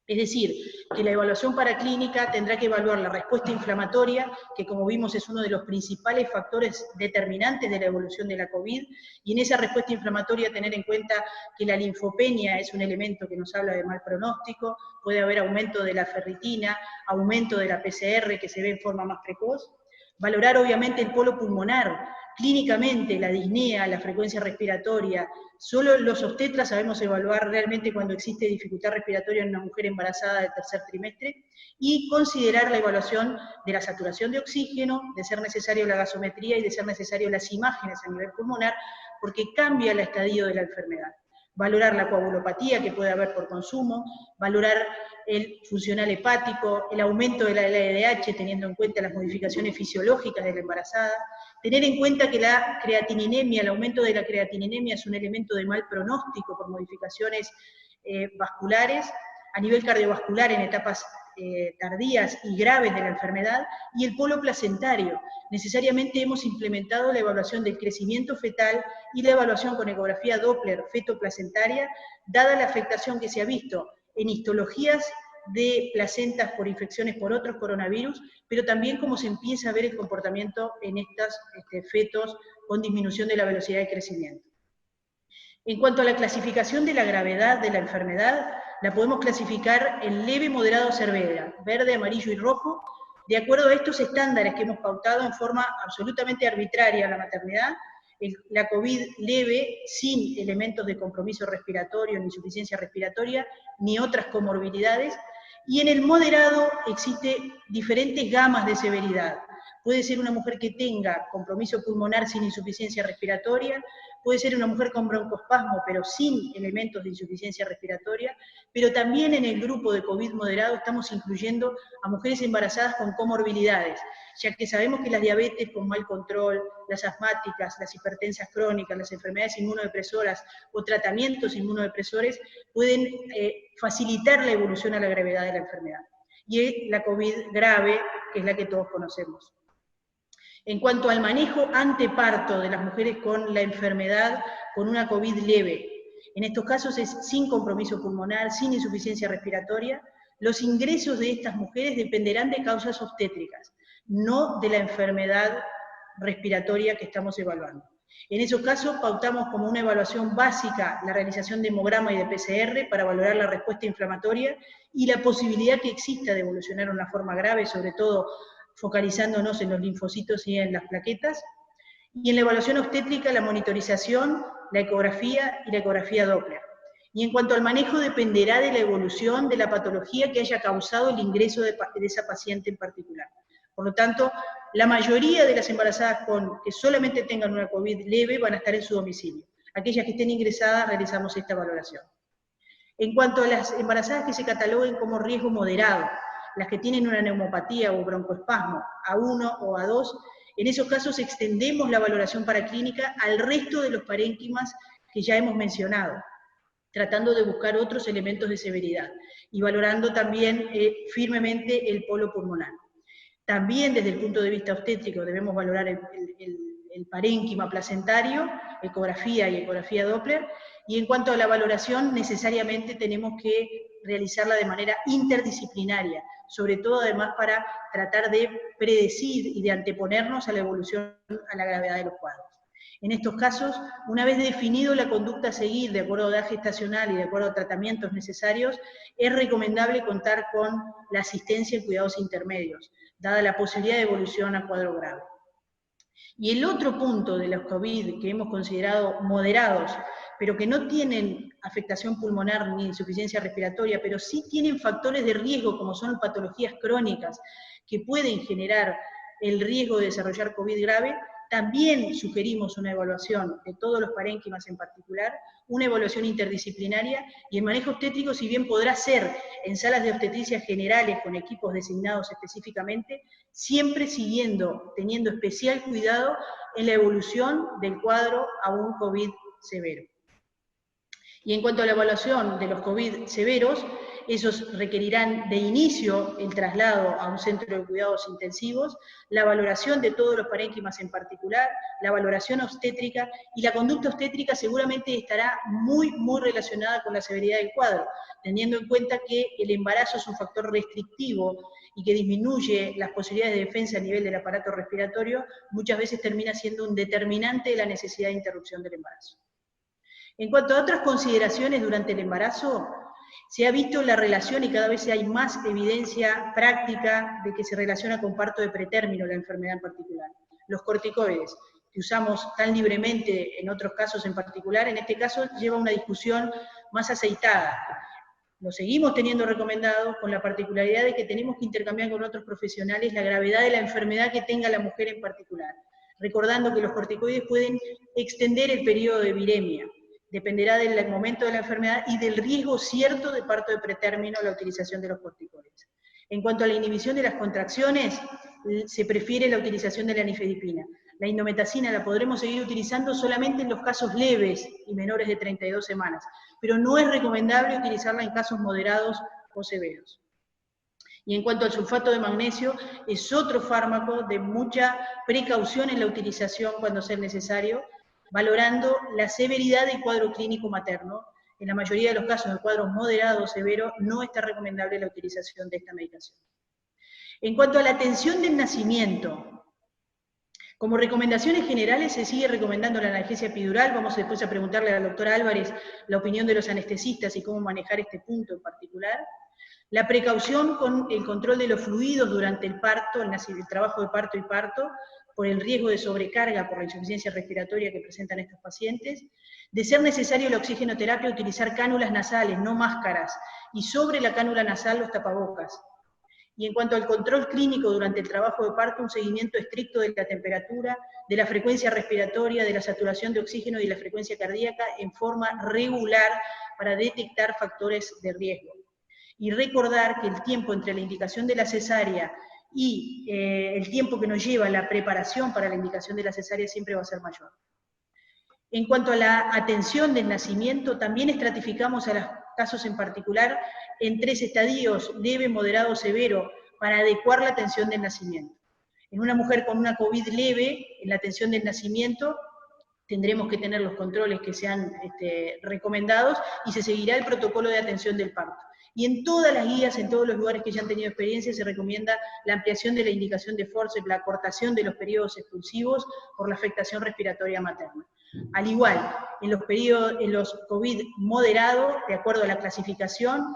Es decir, que la evaluación paraclínica tendrá que evaluar la respuesta inflamatoria, que como vimos es uno de los principales factores determinantes de la evolución de la COVID, y en esa respuesta inflamatoria tener en cuenta que la linfopenia es un elemento que nos habla de mal pronóstico, puede haber aumento de la ferritina, aumento de la PCR que se ve en forma más precoz. Valorar obviamente el polo pulmonar, clínicamente la disnea, la frecuencia respiratoria. Solo los obstetras sabemos evaluar realmente cuando existe dificultad respiratoria en una mujer embarazada del tercer trimestre, y considerar la evaluación de la saturación de oxígeno, de ser necesario la gasometría y de ser necesario las imágenes a nivel pulmonar, porque cambia el estadio de la enfermedad. Valorar la coagulopatía que puede haber por consumo, valorar el funcional hepático, el aumento de la LDH teniendo en cuenta las modificaciones fisiológicas de la embarazada, tener en cuenta que la creatininemia, el aumento de la creatininemia es un elemento de mal pronóstico por modificaciones vasculares, a nivel cardiovascular en etapas tardías y graves de la enfermedad, y el polo placentario. Necesariamente hemos implementado la evaluación del crecimiento fetal y la evaluación con ecografía Doppler feto-placentaria, dada la afectación que se ha visto en histologías de placentas por infecciones por otros coronavirus, pero también cómo se empieza a ver el comportamiento en estos fetos con disminución de la velocidad de crecimiento. En cuanto a la clasificación de la gravedad de la enfermedad, la podemos clasificar en leve, moderado o severa, verde, amarillo y rojo, de acuerdo a estos estándares que hemos pautado en forma absolutamente arbitraria a la maternidad. La COVID leve, sin elementos de compromiso respiratorio, ni insuficiencia respiratoria, ni otras comorbilidades, y en el moderado existe diferentes gamas de severidad. Puede ser una mujer que tenga compromiso pulmonar sin insuficiencia respiratoria, puede ser una mujer con broncoespasmo pero sin elementos de insuficiencia respiratoria, pero también en el grupo de COVID moderado estamos incluyendo a mujeres embarazadas con comorbilidades, ya que sabemos que las diabetes con mal control, las asmáticas, las hipertensas crónicas, las enfermedades inmunodepresoras o tratamientos inmunodepresores pueden facilitar la evolución a la gravedad de la enfermedad. Y la COVID grave, que es la que todos conocemos. En cuanto al manejo anteparto de las mujeres con la enfermedad, con una COVID leve, en estos casos es sin compromiso pulmonar, sin insuficiencia respiratoria, los ingresos de estas mujeres dependerán de causas obstétricas, no de la enfermedad respiratoria que estamos evaluando. En esos casos pautamos como una evaluación básica la realización de hemograma y de PCR para valorar la respuesta inflamatoria y la posibilidad que exista de evolucionar de una forma grave, sobre todo focalizándonos en los linfocitos y en las plaquetas. Y en la evaluación obstétrica, la monitorización, la ecografía y la ecografía Doppler. Y en cuanto al manejo, dependerá de la evolución de la patología que haya causado el ingreso de esa paciente en particular. Por lo tanto, la mayoría de las embarazadas que solamente tengan una COVID leve van a estar en su domicilio. Aquellas que estén ingresadas realizamos esta valoración. En cuanto a las embarazadas que se cataloguen como riesgo moderado, las que tienen una neumopatía o broncoespasmo A1 o A2, en esos casos extendemos la valoración paraclínica al resto de los parénquimas que ya hemos mencionado, tratando de buscar otros elementos de severidad y valorando también firmemente el polo pulmonar. También desde el punto de vista obstétrico debemos valorar el parénquima placentario, ecografía y ecografía Doppler, y en cuanto a la valoración necesariamente tenemos que realizarla de manera interdisciplinaria, sobre todo además para tratar de predecir y de anteponernos a la evolución, a la gravedad de los cuadros. En estos casos, una vez definido la conducta a seguir de acuerdo a la edad gestacional y de acuerdo a tratamientos necesarios, es recomendable contar con la asistencia en cuidados intermedios, dada la posibilidad de evolución a cuadro grave. Y el otro punto de los COVID que hemos considerado moderados, pero que no tienen afectación pulmonar ni insuficiencia respiratoria, pero sí tienen factores de riesgo como son patologías crónicas que pueden generar el riesgo de desarrollar COVID grave, también sugerimos una evaluación de todos los parénquimas en particular, una evaluación interdisciplinaria, y el manejo obstétrico, si bien podrá ser en salas de obstetricia generales con equipos designados específicamente, siempre teniendo especial cuidado en la evolución del cuadro a un COVID severo. Y en cuanto a la evaluación de los COVID severos, esos requerirán de inicio el traslado a un centro de cuidados intensivos, la valoración de todos los parénquimas en particular, la valoración obstétrica, y la conducta obstétrica seguramente estará muy relacionada con la severidad del cuadro, teniendo en cuenta que el embarazo es un factor restrictivo y que disminuye las posibilidades de defensa a nivel del aparato respiratorio, muchas veces termina siendo un determinante de la necesidad de interrupción del embarazo. En cuanto a otras consideraciones durante el embarazo, se ha visto la relación, y cada vez hay más evidencia práctica de que se relaciona con parto de pretérmino la enfermedad en particular. Los corticoides, que usamos tan libremente en otros casos en particular, en este caso lleva una discusión más aceitada. Lo seguimos teniendo recomendado con la particularidad de que tenemos que intercambiar con otros profesionales la gravedad de la enfermedad que tenga la mujer en particular, recordando que los corticoides pueden extender el periodo de viremia. Dependerá del momento de la enfermedad y del riesgo cierto de parto de pretérmino la utilización de los corticoides. En cuanto a la inhibición de las contracciones, se prefiere la utilización de la nifedipina. La indometacina la podremos seguir utilizando solamente en los casos leves y menores de 32 semanas, pero no es recomendable utilizarla en casos moderados o severos. Y en cuanto al sulfato de magnesio, es otro fármaco de mucha precaución en la utilización cuando sea necesario, valorando la severidad del cuadro clínico materno. En la mayoría de los casos de cuadros moderados o severos no está recomendable la utilización de esta medicación. En cuanto a la atención del nacimiento, como recomendaciones generales se sigue recomendando la analgesia epidural. Vamos después a preguntarle a la doctora Álvarez la opinión de los anestesistas y cómo manejar este punto en particular. La precaución con el control de los fluidos durante el parto, el trabajo de parto y parto, por el riesgo de sobrecarga por la insuficiencia respiratoria que presentan estos pacientes. De ser necesario la oxigenoterapia, utilizar cánulas nasales, no máscaras, y sobre la cánula nasal los tapabocas. Y en cuanto al control clínico durante el trabajo de parto, un seguimiento estricto de la temperatura, de la frecuencia respiratoria, de la saturación de oxígeno y de la frecuencia cardíaca en forma regular para detectar factores de riesgo. Y recordar que el tiempo entre la indicación de la cesárea y el tiempo que nos lleva la preparación para la indicación de la cesárea siempre va a ser mayor. En cuanto a la atención del nacimiento, también estratificamos a los casos en particular en 3 estadios, leve, moderado, severo, para adecuar la atención del nacimiento. En una mujer con una COVID leve, en la atención del nacimiento, tendremos que tener los controles que sean recomendados y se seguirá el protocolo de atención del parto. Y en todas las guías, en todos los lugares que ya han tenido experiencia, se recomienda la ampliación de la indicación de forceps, la acortación de los periodos expulsivos por la afectación respiratoria materna. Al igual, en los COVID moderados, de acuerdo a la clasificación,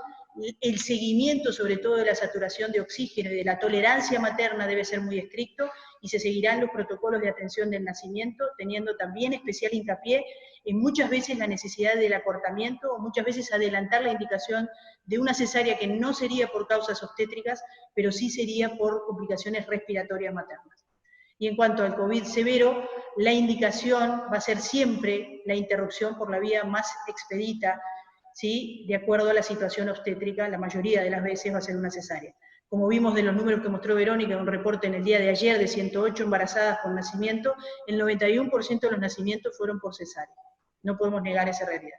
el seguimiento sobre todo de la saturación de oxígeno y de la tolerancia materna debe ser muy estricto, y se seguirán los protocolos de atención del nacimiento, teniendo también especial hincapié en muchas veces la necesidad del acortamiento, o muchas veces adelantar la indicación de una cesárea que no sería por causas obstétricas, pero sí sería por complicaciones respiratorias maternas. Y en cuanto al COVID severo, la indicación va a ser siempre la interrupción por la vía más expedita, ¿sí? De acuerdo a la situación obstétrica, la mayoría de las veces va a ser una cesárea. Como vimos de los números que mostró Verónica en un reporte en el día de ayer de 108 embarazadas con nacimiento, el 91% de los nacimientos fueron por cesárea. No podemos negar esa realidad.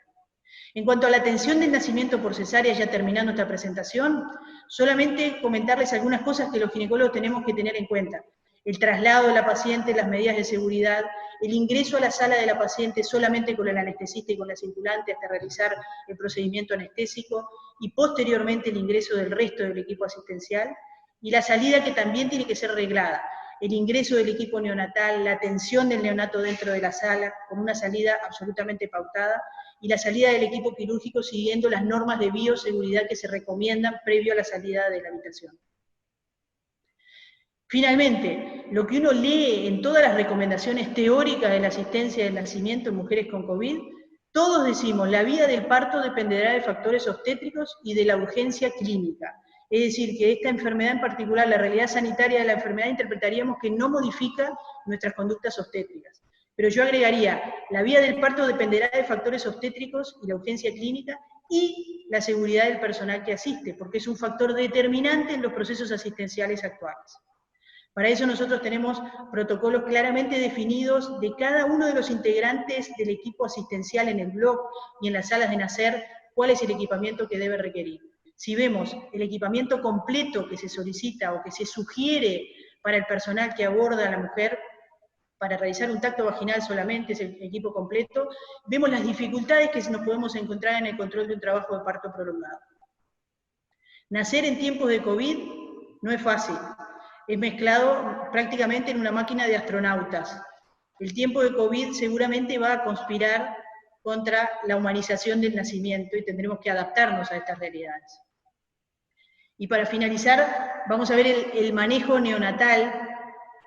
En cuanto a la atención del nacimiento por cesárea, ya terminando esta presentación, solamente comentarles algunas cosas que los ginecólogos tenemos que tener en cuenta. El traslado de la paciente, las medidas de seguridad, el ingreso a la sala de la paciente solamente con el anestesista y con la circulante hasta realizar el procedimiento anestésico, y posteriormente el ingreso del resto del equipo asistencial, y la salida, que también tiene que ser reglada, el ingreso del equipo neonatal, la atención del neonato dentro de la sala, con una salida absolutamente pautada, y la salida del equipo quirúrgico siguiendo las normas de bioseguridad que se recomiendan previo a la salida de la habitación. Finalmente, lo que uno lee en todas las recomendaciones teóricas de la asistencia del nacimiento en mujeres con COVID, todos decimos, la vía del parto dependerá de factores obstétricos y de la urgencia clínica. Es decir, que esta enfermedad en particular, la realidad sanitaria de la enfermedad, interpretaríamos que no modifica nuestras conductas obstétricas. Pero yo agregaría, la vía del parto dependerá de factores obstétricos y la urgencia clínica, y la seguridad del personal que asiste, porque es un factor determinante en los procesos asistenciales actuales. Para eso nosotros tenemos protocolos claramente definidos de cada uno de los integrantes del equipo asistencial en el blog y en las salas de nacer, cuál es el equipamiento que debe requerir. Si vemos el equipamiento completo que se solicita o que se sugiere para el personal que aborda a la mujer, para realizar un tacto vaginal solamente es el equipo completo, vemos las dificultades que nos podemos encontrar en el control de un trabajo de parto prolongado. Nacer en tiempos de COVID no es fácil. Es mezclado prácticamente en una máquina de astronautas. El tiempo de COVID seguramente va a conspirar contra la humanización del nacimiento y tendremos que adaptarnos a estas realidades. Y para finalizar, vamos a ver el manejo neonatal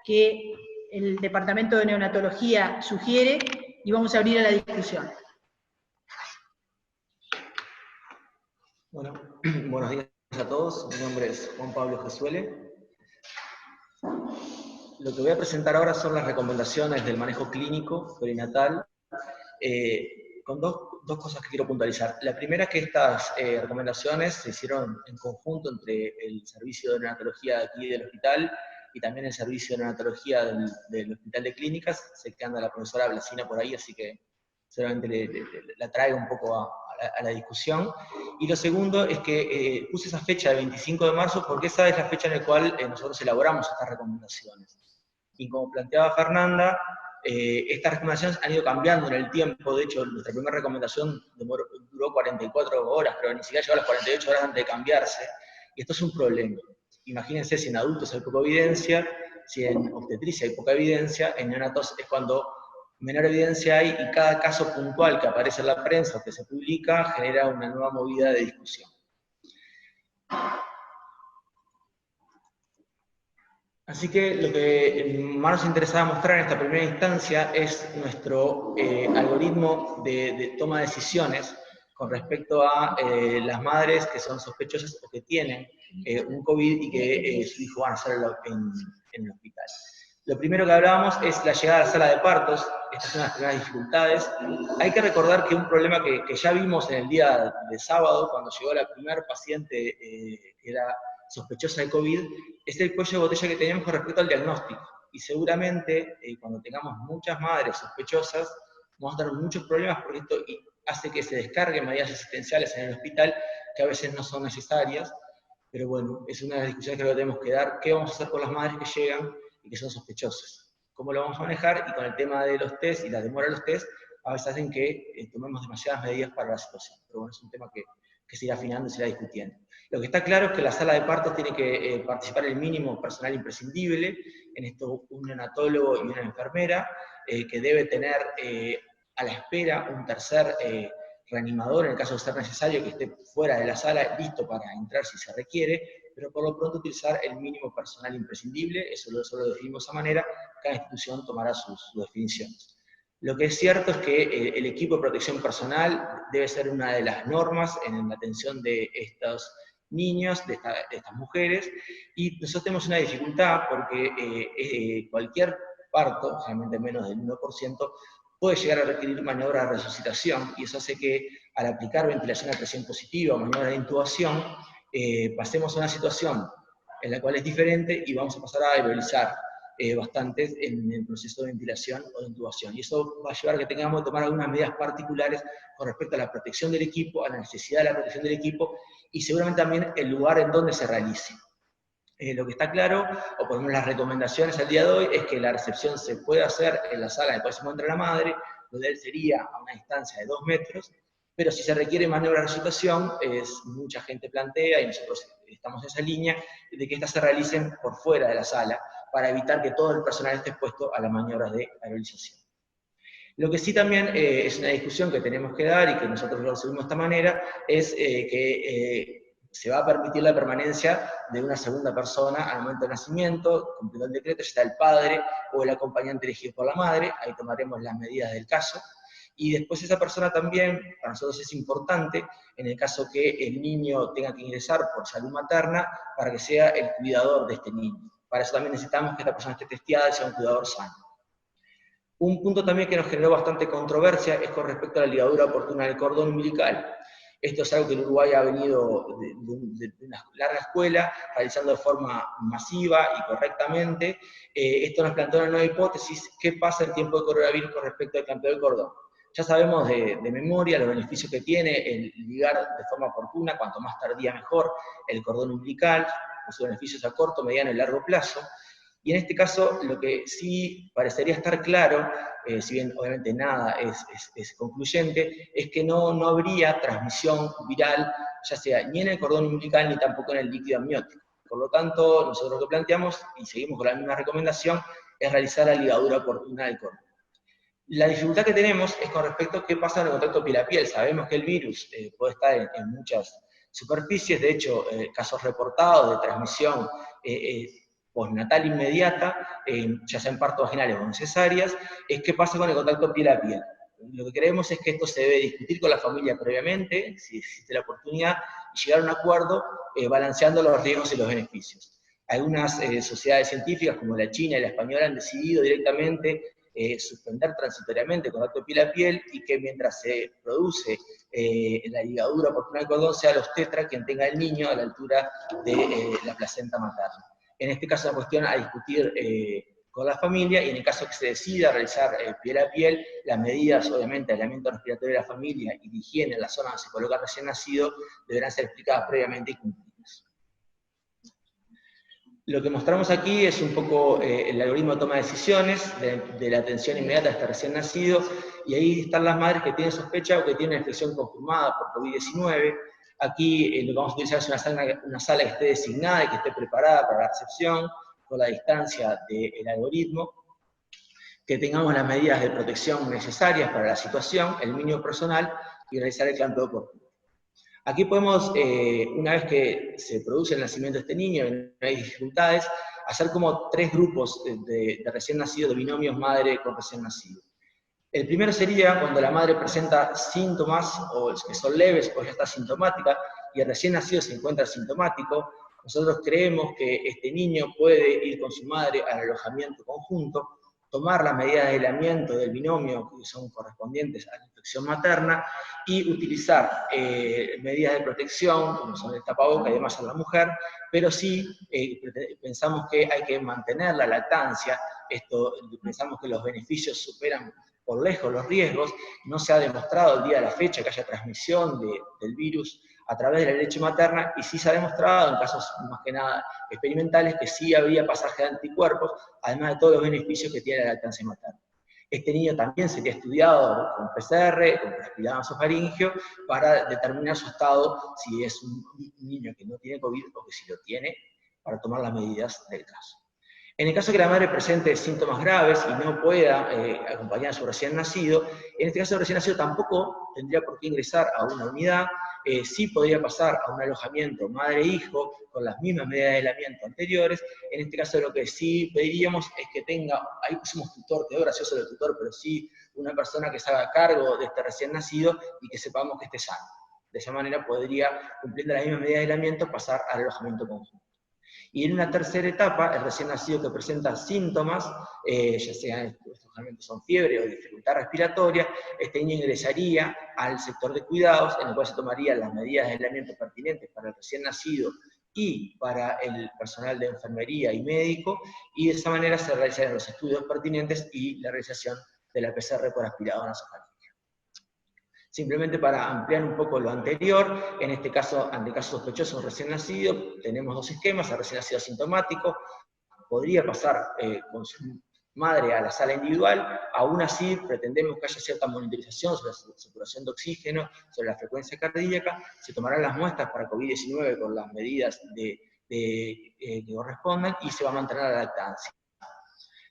que el Departamento de Neonatología sugiere y vamos a abrir a la discusión. Bueno, buenos días a todos. Mi nombre es Juan Pablo Gesuele. Lo que voy a presentar ahora son las recomendaciones del manejo clínico perinatal, con dos cosas que quiero puntualizar. La primera es que estas recomendaciones se hicieron en conjunto entre el servicio de neonatología de aquí del hospital y también el servicio de neonatología del Hospital de Clínicas. Sé que anda la profesora Blasina por ahí, así que seguramente la traigo un poco a la discusión. Y lo segundo es que puse esa fecha de 25 de marzo porque esa es la fecha en la cual nosotros elaboramos estas recomendaciones. Y como planteaba Fernanda, estas recomendaciones han ido cambiando en el tiempo. De hecho, nuestra primera recomendación duró 44 horas, pero ni siquiera llegó a las 48 horas antes de cambiarse. Y esto es un problema. Imagínense si en adultos hay poca evidencia, si en obstetricia hay poca evidencia, en neonatos es cuando menor evidencia hay, y cada caso puntual que aparece en la prensa o que se publica genera una nueva movida de discusión. Así que lo que más nos interesaba mostrar en esta primera instancia es nuestro algoritmo de toma de decisiones con respecto a las madres que son sospechosas o que tienen un COVID y que su hijo va a nacer en el hospital. Lo primero que hablábamos es la llegada a la sala de partos. Estas son las primeras dificultades. Hay que recordar que un problema que ya vimos en el día de sábado, cuando llegó la primera paciente que era sospechosa de COVID, es el cuello de botella que teníamos con respecto al diagnóstico. Y seguramente, cuando tengamos muchas madres sospechosas, vamos a tener muchos problemas porque esto hace que se descarguen medidas asistenciales en el hospital que a veces no son necesarias. Pero bueno, es una de las discusiones que tenemos que dar. ¿Qué vamos a hacer con las madres que llegan y que son sospechosas? ¿Cómo lo vamos a manejar? Y con el tema de los test y la demora de los test, a veces hacen que tomemos demasiadas medidas para la situación. Pero bueno, es un tema que que se irá afinando y se irá discutiendo. Lo que está claro es que en la sala de partos tiene que participar el mínimo personal imprescindible, en esto un neonatólogo y una enfermera, que debe tener a la espera un tercer reanimador, en el caso de ser necesario, que esté fuera de la sala, listo para entrar si se requiere, pero por lo pronto utilizar el mínimo personal imprescindible, eso lo definimos de esa manera, cada institución tomará sus definiciones. Lo que es cierto es que el equipo de protección personal debe ser una de las normas en la atención de estos niños, de estas mujeres, y nosotros tenemos una dificultad porque cualquier parto, generalmente menos del 1%, puede llegar a requerir maniobras de resucitación, y eso hace que al aplicar ventilación a presión positiva o maniobras de intubación, pasemos a una situación en la cual es diferente y vamos a pasar a aerobolizar bastantes en el proceso de ventilación o de intubación. Y eso va a llevar a que tengamos que tomar algunas medidas particulares con respecto a la protección del equipo, a la necesidad de la protección del equipo, y seguramente también el lugar en donde se realice. Lo que está claro, o por lo menos las recomendaciones al día de hoy, es que la recepción se puede hacer en la sala en la cual se encuentra la madre, donde él sería a una distancia de 2 metros, pero si se requiere maniobra de resucitación, mucha gente plantea, y nosotros estamos en esa línea, de que estas se realicen por fuera de la sala, para evitar que todo el personal esté expuesto a las maniobras de aerolización. Lo que sí también es una discusión que tenemos que dar, y que nosotros lo recibimos de esta manera, es que se va a permitir la permanencia de una segunda persona al momento del nacimiento, cumpliendo el decreto, ya está el padre o el acompañante elegido por la madre, ahí tomaremos las medidas del caso. Y después esa persona también, para nosotros es importante, en el caso que el niño tenga que ingresar por salud materna, para que sea el cuidador de este niño. Para eso también necesitamos que esta persona esté testeada y sea un cuidador sano. Un punto también que nos generó bastante controversia es con respecto a la ligadura oportuna del cordón umbilical. Esto es algo que en Uruguay ha venido de una larga escuela, realizando de forma masiva y correctamente. Esto nos plantea una nueva hipótesis: ¿qué pasa en tiempo de coronavirus con respecto al cambio del cordón? Ya sabemos de memoria los beneficios que tiene el ligar de forma oportuna, cuanto más tardía mejor, el cordón umbilical, con sus beneficios a corto, mediano y largo plazo. Y en este caso, lo que sí parecería estar claro, si bien obviamente nada es concluyente, es que no habría transmisión viral, ya sea ni en el cordón umbilical ni tampoco en el líquido amniótico. Por lo tanto, nosotros lo que planteamos, y seguimos con la misma recomendación, es realizar la ligadura oportuna del cordón. La dificultad que tenemos es con respecto a qué pasa en el contacto piel a piel. Sabemos que el virus puede estar en muchas superficies, de hecho, casos reportados de transmisión postnatal inmediata, ya sea en partos vaginales o en cesáreas, es qué pasa con el contacto piel a piel. Lo que creemos es que esto se debe discutir con la familia previamente, si existe la oportunidad, y llegar a un acuerdo balanceando los riesgos y los beneficios. Algunas sociedades científicas, como la China y la española, han decidido directamente suspender transitoriamente el contacto piel a piel, y que mientras se produce la ligadura oportuna del cordón, sea el obstetra quien tenga el niño a la altura de la placenta materna. En este caso es una cuestión a discutir con la familia, y en el caso que se decida realizar piel a piel, las medidas, obviamente, de aislamiento respiratorio de la familia y de higiene en la zona donde se coloca recién nacido, deberán ser explicadas previamente y cumplidas. Lo que mostramos aquí es un poco el algoritmo de toma de decisiones, de la atención inmediata a este recién nacido, y ahí están las madres que tienen sospecha o que tienen infección confirmada por COVID-19. Aquí lo que vamos a utilizar es una sala que esté designada y que esté preparada para la recepción, con la distancia del algoritmo, que tengamos las medidas de protección necesarias para la situación, el mínimo personal, y realizar el clampleo oportuno. Aquí podemos, una vez que se produce el nacimiento de este niño y no hay dificultades, hacer como 3 grupos de recién nacidos, de binomios madre con recién nacido. El primero sería cuando la madre presenta síntomas, o que son leves o ya está sintomática, y el recién nacido se encuentra sintomático. Nosotros creemos que este niño puede ir con su madre al alojamiento conjunto, tomar las medidas de aislamiento del binomio que son correspondientes a la infección materna, y utilizar medidas de protección, como son el tapaboca y demás a la mujer, pero sí pensamos que hay que mantener la lactancia. Pensamos que los beneficios superan por lejos los riesgos. No se ha demostrado al día de la fecha que haya transmisión del virus a través de la leche materna, y sí se ha demostrado en casos más que nada experimentales que sí había pasaje de anticuerpos, además de todos los beneficios que tiene la lactancia materna. Este niño también sería estudiado con PCR, con aspirado nasofaringeo, para determinar su estado, si es un niño que no tiene COVID o que sí lo tiene, para tomar las medidas del caso. En el caso que la madre presente síntomas graves y no pueda acompañar a su recién nacido, en este caso el recién nacido tampoco tendría por qué ingresar a una unidad, sí podría pasar a un alojamiento madre-hijo con las mismas medidas de aislamiento anteriores. En este caso lo que sí pediríamos es que tenga, ahí pusimos tutor, quedó gracioso el tutor, pero sí una persona que se haga cargo de este recién nacido y que sepamos que esté sano. De esa manera podría, cumpliendo las mismas medidas de aislamiento, pasar al alojamiento conjunto. Y en una tercera etapa, el recién nacido que presenta síntomas, ya sean, generalmente son fiebre o dificultad respiratoria, este niño ingresaría al sector de cuidados, en el cual se tomarían las medidas de aislamiento pertinentes para el recién nacido y para el personal de enfermería y médico, y de esa manera se realizarían los estudios pertinentes y la realización de la PCR por aspirado nasofaríngeo. Simplemente para ampliar un poco lo anterior, en este caso, ante caso sospechoso de recién nacido, tenemos dos esquemas: el recién nacido asintomático, podría pasar con su madre a la sala individual, aún así pretendemos que haya cierta monitorización sobre la saturación de oxígeno, sobre la frecuencia cardíaca, se tomarán las muestras para COVID-19 con las medidas que correspondan y se va a mantener la lactancia.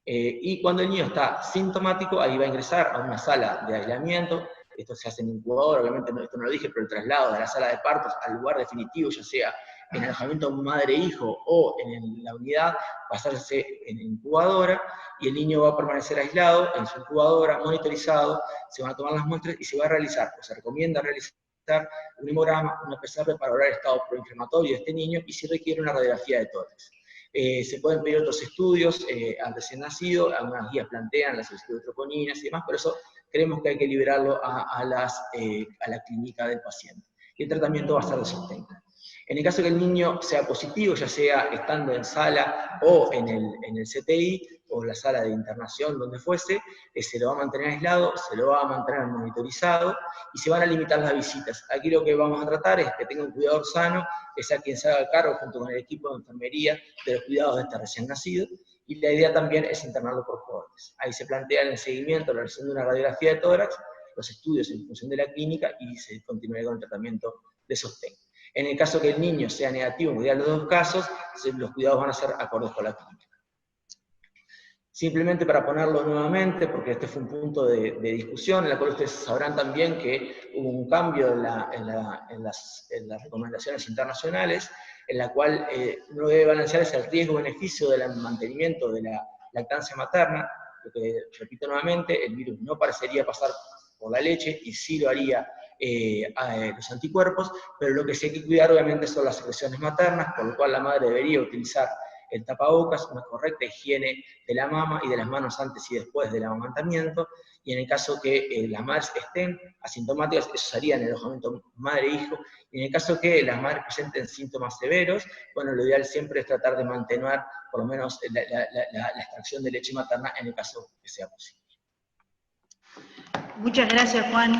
Y cuando el niño está sintomático, ahí va a ingresar a una sala de aislamiento. Esto se hace en incubadora, obviamente esto no lo dije, pero el traslado de la sala de partos al lugar definitivo, ya sea en alojamiento madre-hijo o en la unidad, va a hacerse en incubadora, y el niño va a permanecer aislado en su incubadora, monitorizado, se van a tomar las muestras y se va a realizar, o se recomienda realizar un hemograma, una PCR para valorar el estado proinflamatorio de este niño, y si requiere una radiografía de tórax. Se pueden pedir otros estudios al recién nacido, algunas guías plantean la solicitud de troponinas y demás, pero eso creemos que hay que liberarlo a la clínica del paciente. Y el tratamiento va a ser de sostén. En el caso que el niño sea positivo, ya sea estando en sala o en el CTI, o la sala de internación, donde fuese, se lo va a mantener aislado, se lo va a mantener monitorizado, y se van a limitar las visitas. Aquí lo que vamos a tratar es que tenga un cuidador sano, que sea quien se haga cargo junto con el equipo de enfermería de los cuidados de este recién nacido, y la idea también es internarlo por jóvenes. Ahí se plantea el seguimiento, la realización de una radiografía de tórax, los estudios en función de la clínica, y se continúa con el tratamiento de sostén. En el caso que el niño sea negativo en cualquiera de los dos casos, los cuidados van a ser acordes con la clínica. Simplemente para ponerlo nuevamente, porque este fue un punto de discusión, en la cual ustedes sabrán también que hubo un cambio en las recomendaciones internacionales, en la cual uno debe balancear el riesgo-beneficio del mantenimiento de la lactancia materna. Lo que repito nuevamente, el virus no parecería pasar por la leche, y sí lo haría los anticuerpos, pero lo que sí hay que cuidar obviamente son las secreciones maternas, por lo cual la madre debería utilizar el tapabocas, una correcta higiene de la mama y de las manos antes y después del amamantamiento, y en el caso que las madres estén asintomáticas, eso sería en el alojamiento madre-hijo, y en el caso que las madres presenten síntomas severos, bueno, lo ideal siempre es tratar de mantener por lo menos la extracción de leche materna en el caso que sea posible. Muchas gracias, Juan.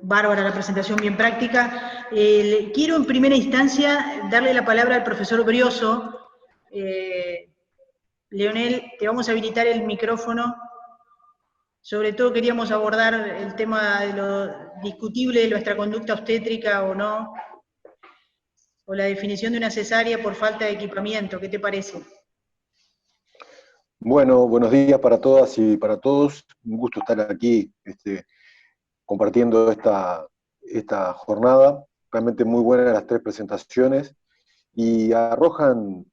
Bárbara la presentación, bien práctica. Quiero en primera instancia darle la palabra al profesor Brioso. Leonel, te vamos a habilitar el micrófono. Sobre todo queríamos abordar el tema de lo discutible de nuestra conducta obstétrica o no, o la definición de una cesárea por falta de equipamiento. ¿Qué te parece? Bueno, buenos días para todas y para todos. Un gusto estar aquí compartiendo esta jornada. Realmente muy buenas las tres presentaciones y arrojan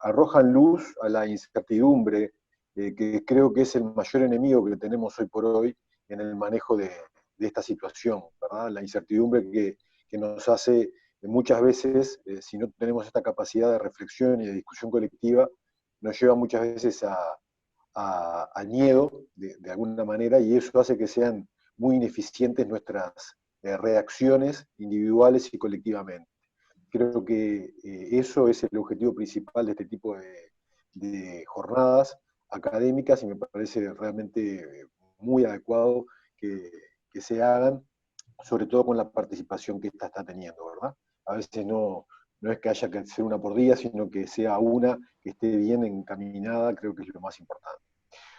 luz a la incertidumbre, que creo que es el mayor enemigo que tenemos hoy por hoy en el manejo de esta situación, ¿verdad? La incertidumbre que nos hace muchas veces, si no tenemos esta capacidad de reflexión y de discusión colectiva, nos lleva muchas veces al miedo, de alguna manera, y eso hace que sean muy ineficientes nuestras reacciones individuales y colectivamente. Creo que eso es el objetivo principal de este tipo de jornadas académicas, y me parece realmente muy adecuado que se hagan, sobre todo con la participación que esta está teniendo, ¿verdad? A veces no es que haya que hacer una por día, sino que sea una que esté bien encaminada, creo que es lo más importante.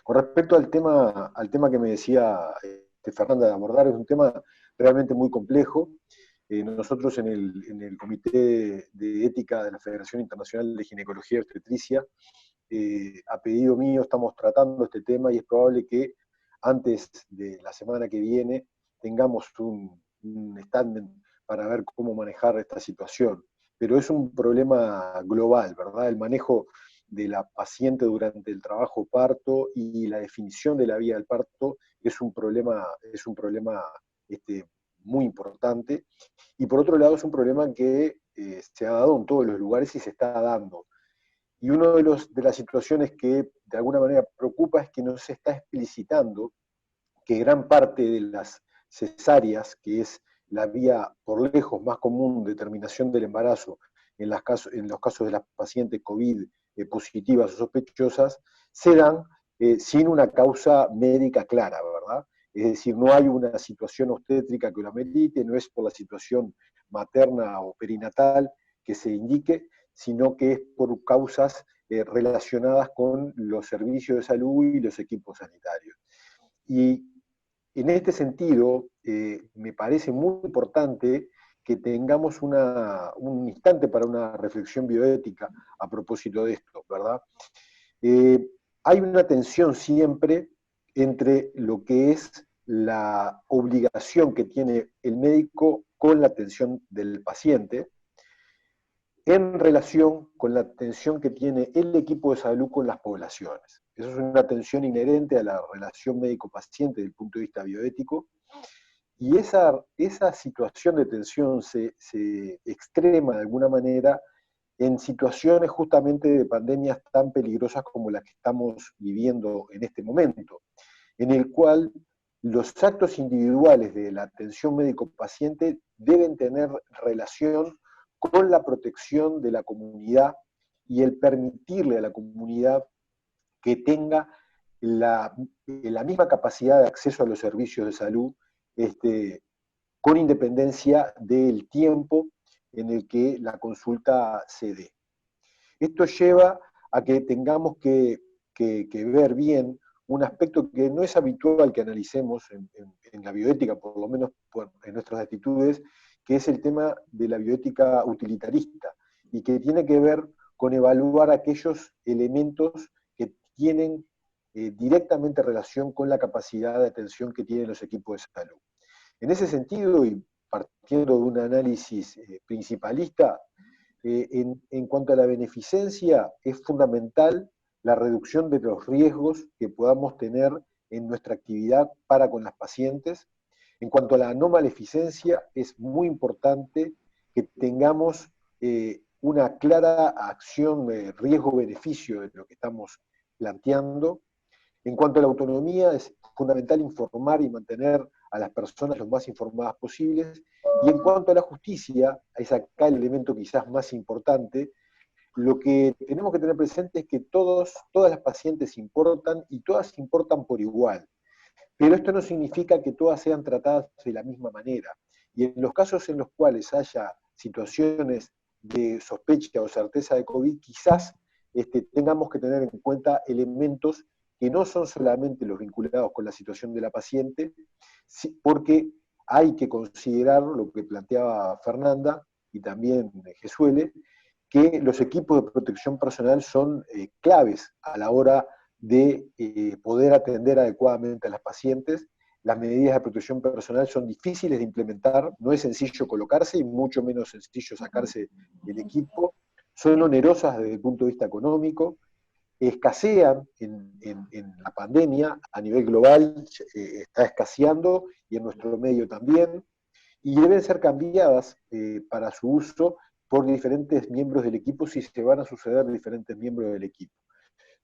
Con respecto al tema que me decía Fernanda de abordar, es un tema realmente muy complejo. Nosotros en el Comité de Ética de la Federación Internacional de Ginecología y Obstetricia, a pedido mío, estamos tratando este tema y es probable que antes de la semana que viene tengamos un statement para ver cómo manejar esta situación. Pero es un problema global, ¿verdad? El manejo de la paciente durante el trabajo parto y la definición de la vía del parto es un problema muy importante. Y por otro lado es un problema que se ha dado en todos los lugares y se está dando. Y una de las situaciones que de alguna manera preocupa es que no se está explicitando que gran parte de las cesáreas, que es la vía por lejos más común de terminación del embarazo en los casos de las pacientes COVID positivas o sospechosas, se dan sin una causa médica clara, ¿verdad? Es decir, no hay una situación obstétrica que lo amerite, no es por la situación materna o perinatal que se indique, sino que es por causas relacionadas con los servicios de salud y los equipos sanitarios. Y en este sentido, me parece muy importante que tengamos un instante para una reflexión bioética a propósito de esto, ¿verdad? Hay una tensión siempre entre lo que es la obligación que tiene el médico con la atención del paciente en relación con la atención que tiene el equipo de salud con las poblaciones. Eso es una tensión inherente a la relación médico-paciente desde el punto de vista bioético, y esa situación de tensión se extrema de alguna manera en situaciones justamente de pandemias tan peligrosas como la que estamos viviendo en este momento, en el cual los actos individuales de la atención médico-paciente deben tener relación con la protección de la comunidad y el permitirle a la comunidad que tenga la misma capacidad de acceso a los servicios de salud, con independencia del tiempo en el que la consulta se dé. Esto lleva a que tengamos que ver bien un aspecto que no es habitual que analicemos en la bioética, por lo menos en nuestras actitudes, que es el tema de la bioética utilitarista, y que tiene que ver con evaluar aquellos elementos que tienen directamente relación con la capacidad de atención que tienen los equipos de salud. En ese sentido, y partiendo de un análisis principalista, en cuanto a la beneficencia, es fundamental la reducción de los riesgos que podamos tener en nuestra actividad para con las pacientes. En cuanto a la no maleficencia, es muy importante que tengamos una clara acción de riesgo-beneficio de lo que estamos planteando. En cuanto a la autonomía, es fundamental informar y mantener a las personas lo más informadas posibles. Y en cuanto a la justicia, es acá el elemento quizás más importante. Lo que tenemos que tener presente es que todas las pacientes importan y todas importan por igual. Pero esto no significa que todas sean tratadas de la misma manera. Y en los casos en los cuales haya situaciones de sospecha o certeza de COVID, quizás tengamos que tener en cuenta elementos que no son solamente los vinculados con la situación de la paciente, porque hay que considerar lo que planteaba Fernanda y también Gesuele, que los equipos de protección personal son claves a la hora de poder atender adecuadamente a las pacientes. Las medidas de protección personal son difíciles de implementar, no es sencillo colocarse y mucho menos sencillo sacarse el equipo, son onerosas desde el punto de vista económico, escasean en la pandemia, a nivel global está escaseando y en nuestro medio también, y deben ser cambiadas para su uso por diferentes miembros del equipo si se van a suceder diferentes miembros del equipo.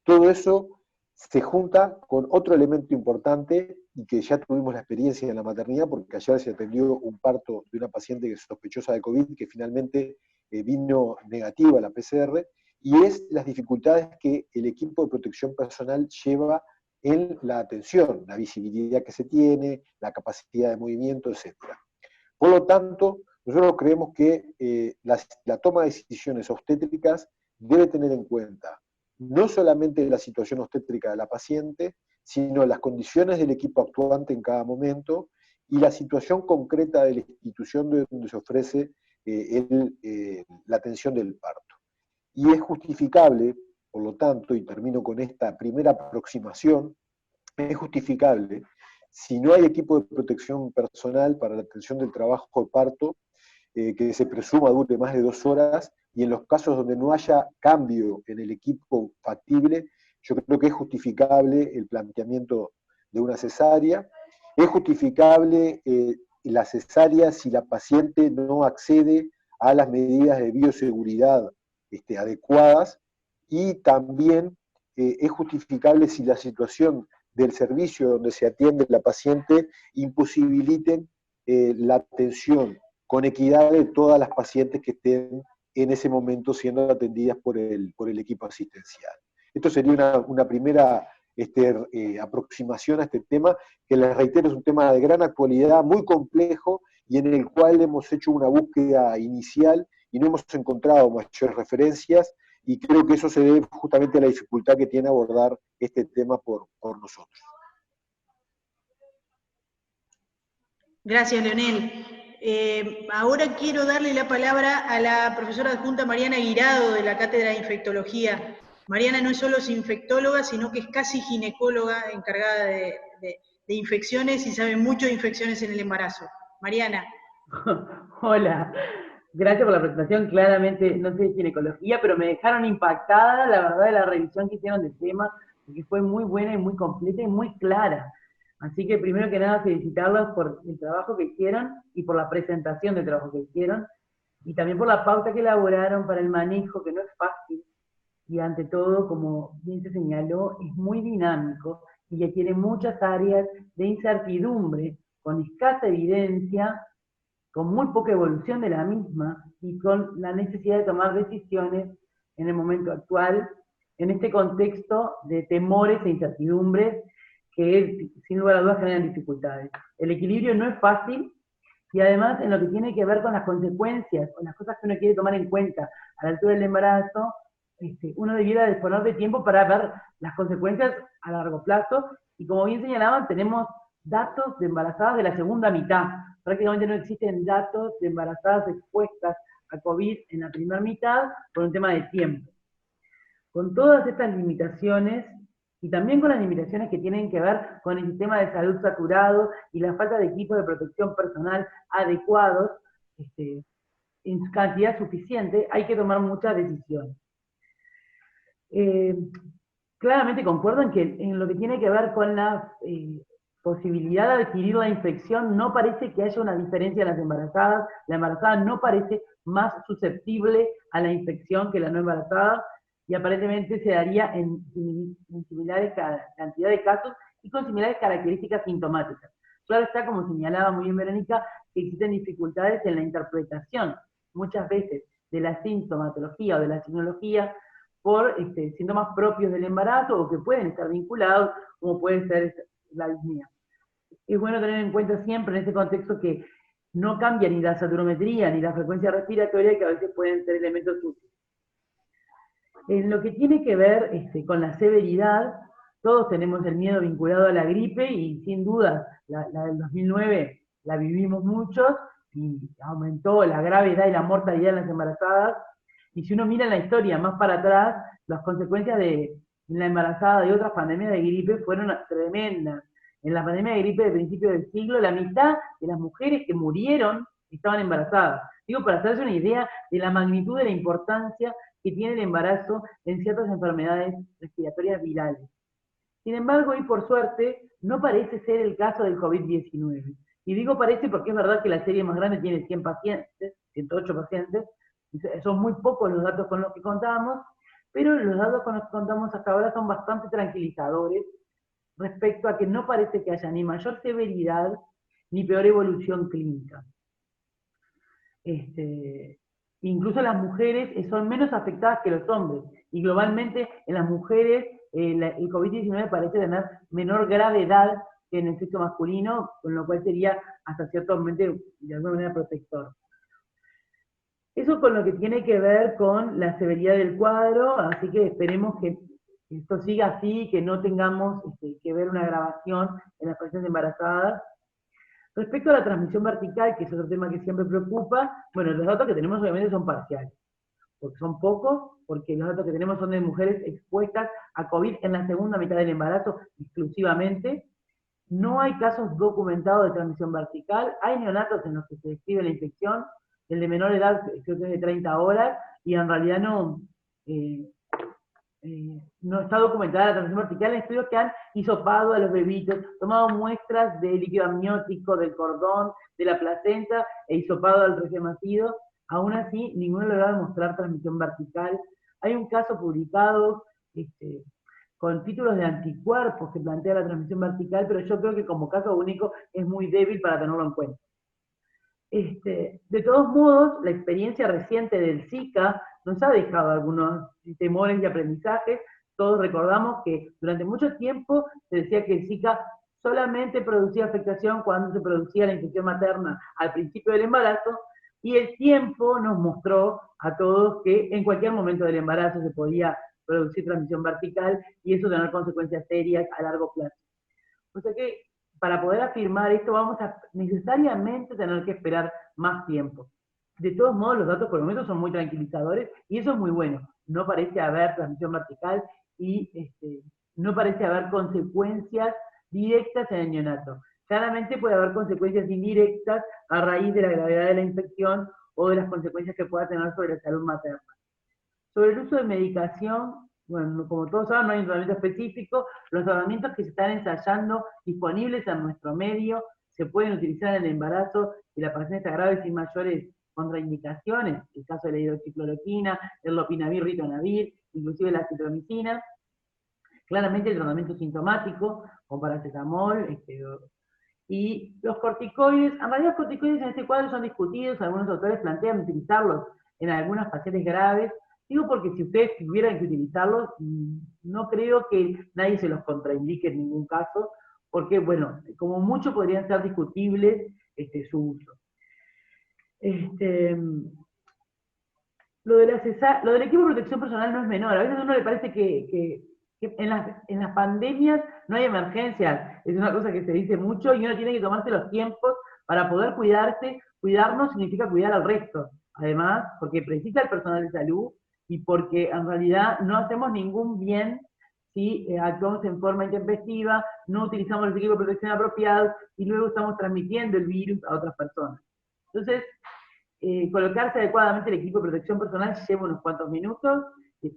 Todo eso se junta con otro elemento importante y que ya tuvimos la experiencia en la maternidad, porque ayer se atendió un parto de una paciente que es sospechosa de COVID, que finalmente vino negativa a la PCR, y es las dificultades que el equipo de protección personal lleva en la atención, la visibilidad que se tiene, la capacidad de movimiento, etc. Por lo tanto, nosotros creemos que la toma de decisiones obstétricas debe tener en cuenta no solamente la situación obstétrica de la paciente, sino las condiciones del equipo actuante en cada momento y la situación concreta de la institución donde se ofrece la atención del parto. Y es justificable, por lo tanto, y termino con esta primera aproximación, es justificable si no hay equipo de protección personal para la atención del trabajo de parto, que se presuma dure más de 2 horas, y en los casos donde no haya cambio en el equipo factible, yo creo que es justificable el planteamiento de una cesárea. Es justificable la cesárea si la paciente no accede a las medidas de bioseguridad adecuadas, y también es justificable si la situación del servicio donde se atiende la paciente imposibiliten la atención con equidad de todas las pacientes que estén en ese momento siendo atendidas por el equipo asistencial. Esto sería una primera aproximación a este tema, que les reitero es un tema de gran actualidad, muy complejo, y en el cual hemos hecho una búsqueda inicial y no hemos encontrado mayores referencias, y creo que eso se debe justamente a la dificultad que tiene abordar este tema por nosotros. Gracias, Leonel. Ahora quiero darle la palabra a la profesora adjunta Mariana Guirado, de la Cátedra de Infectología. Mariana no es solo infectóloga, sino que es casi ginecóloga encargada de infecciones y sabe mucho de infecciones en el embarazo. Mariana. Hola, gracias por la presentación. Claramente no sé de ginecología, pero me dejaron impactada, la verdad, de la revisión que hicieron del tema, porque fue muy buena y muy completa y muy clara. Así que primero que nada felicitarlos por el trabajo que hicieron y por la presentación del trabajo que hicieron, y también por la pauta que elaboraron para el manejo, que no es fácil, y ante todo, como bien se señaló, es muy dinámico y que tiene muchas áreas de incertidumbre, con escasa evidencia, con muy poca evolución de la misma, y con la necesidad de tomar decisiones en el momento actual, en este contexto de temores e incertidumbres que sin lugar a dudas generan dificultades. El equilibrio no es fácil, y además en lo que tiene que ver con las consecuencias, con las cosas que uno quiere tomar en cuenta a la altura del embarazo, uno debiera disponer de tiempo para ver las consecuencias a largo plazo, y como bien señalaban, tenemos datos de embarazadas de la segunda mitad. Prácticamente no existen datos de embarazadas expuestas a COVID en la primera mitad por un tema de tiempo. Con todas estas limitaciones, y también con las limitaciones que tienen que ver con el sistema de salud saturado y la falta de equipos de protección personal adecuados, en cantidad suficiente, hay que tomar muchas decisiones. Claramente concuerdo en que en lo que tiene que ver con la posibilidad de adquirir la infección, no parece que haya una diferencia en las embarazadas. La embarazada no parece más susceptible a la infección que la no embarazada, y aparentemente se daría en similares cantidad de casos y con similares características sintomáticas. Claro está, como señalaba muy bien Verónica, que existen dificultades en la interpretación, muchas veces, de la sintomatología o de la signología por síntomas propios del embarazo, o que pueden estar vinculados, como puede ser la disnea. Es bueno tener en cuenta siempre en este contexto que no cambia ni la saturometría ni la frecuencia respiratoria, que a veces pueden ser elementos útiles. En lo que tiene que ver con la severidad, todos tenemos el miedo vinculado a la gripe, y sin duda la del 2009 la vivimos muchos, y aumentó la gravedad y la mortalidad en las embarazadas. Y si uno mira en la historia más para atrás, las consecuencias de la embarazada y otras pandemias de gripe fueron tremendas. En la pandemia de gripe de principios del siglo, la mitad de las mujeres que murieron estaban embarazadas. Digo, para hacerse una idea de la magnitud de la importancia que tiene el embarazo en ciertas enfermedades respiratorias virales. Sin embargo, y por suerte, no parece ser el caso del COVID-19. Y digo parece porque es verdad que la serie más grande tiene 100 pacientes, 108 pacientes, son muy pocos los datos con los que contamos, pero los datos con los que contamos hasta ahora son bastante tranquilizadores respecto a que no parece que haya ni mayor severidad ni peor evolución clínica. Incluso las mujeres son menos afectadas que los hombres, y globalmente en las mujeres el COVID-19 parece tener menor gravedad que en el sexo masculino, con lo cual sería hasta cierto momento de alguna manera protector. Eso con lo que tiene que ver con la severidad del cuadro, así que esperemos que esto siga así, que no tengamos que ver una grabación en las pacientes embarazadas. Respecto a la transmisión vertical, que es otro tema que siempre preocupa, bueno, los datos que tenemos obviamente son parciales, porque son pocos, porque los datos que tenemos son de mujeres expuestas a COVID en la segunda mitad del embarazo exclusivamente. No hay casos documentados de transmisión vertical, hay neonatos en los que se describe la infección, el de menor edad creo que es de 30 horas, y en realidad no está documentada la transmisión vertical en estudios que han hisopado a los bebitos, tomado muestras de líquido amniótico, del cordón, de la placenta, e hisopado al recién nacido. Aún así, ninguno logra demostrar transmisión vertical. Hay un caso publicado con títulos de anticuerpos que plantea la transmisión vertical, pero yo creo que como caso único es muy débil para tenerlo en cuenta. De todos modos, la experiencia reciente del Zika nos ha dejado algunos temores y aprendizajes. Todos recordamos que durante mucho tiempo se decía que el Zika solamente producía afectación cuando se producía la infección materna al principio del embarazo, y el tiempo nos mostró a todos que en cualquier momento del embarazo se podía producir transmisión vertical, y eso tener consecuencias serias a largo plazo. O sea que, para poder afirmar esto, vamos a necesariamente tener que esperar más tiempo. De todos modos, los datos por el momento son muy tranquilizadores, y eso es muy bueno. No parece haber transmisión vertical, y no parece haber consecuencias directas en el neonato. Claramente puede haber consecuencias indirectas a raíz de la gravedad de la infección o de las consecuencias que pueda tener sobre la salud materna. Sobre el uso de medicación, bueno, como todos saben, no hay un tratamiento específico. Los tratamientos que se están ensayando disponibles en nuestro medio se pueden utilizar en el embarazo y la paciente está grave sin mayores contraindicaciones, el caso de la hidroxicloroquina, el lopinavir, ritonavir, inclusive la citromicina. Claramente el tratamiento sintomático, con paracetamol, y los corticoides. En realidad los corticoides en este cuadro son discutidos, algunos autores plantean utilizarlos en algunas pacientes graves. Digo porque si ustedes tuvieran que utilizarlos, no creo que nadie se los contraindique en ningún caso, porque, bueno, como mucho podrían ser discutibles su uso. Lo del equipo de protección personal no es menor. A veces a uno le parece que en las pandemias no hay emergencias. Es una cosa que se dice mucho, y uno tiene que tomarse los tiempos para poder cuidarse. Cuidarnos significa cuidar al resto. Además, porque precisa el personal de salud, y porque en realidad no hacemos ningún bien si actuamos en forma intempestiva, no utilizamos los equipos de protección apropiados, y luego estamos transmitiendo el virus a otras personas. Entonces, colocarse adecuadamente el equipo de protección personal lleva unos cuantos minutos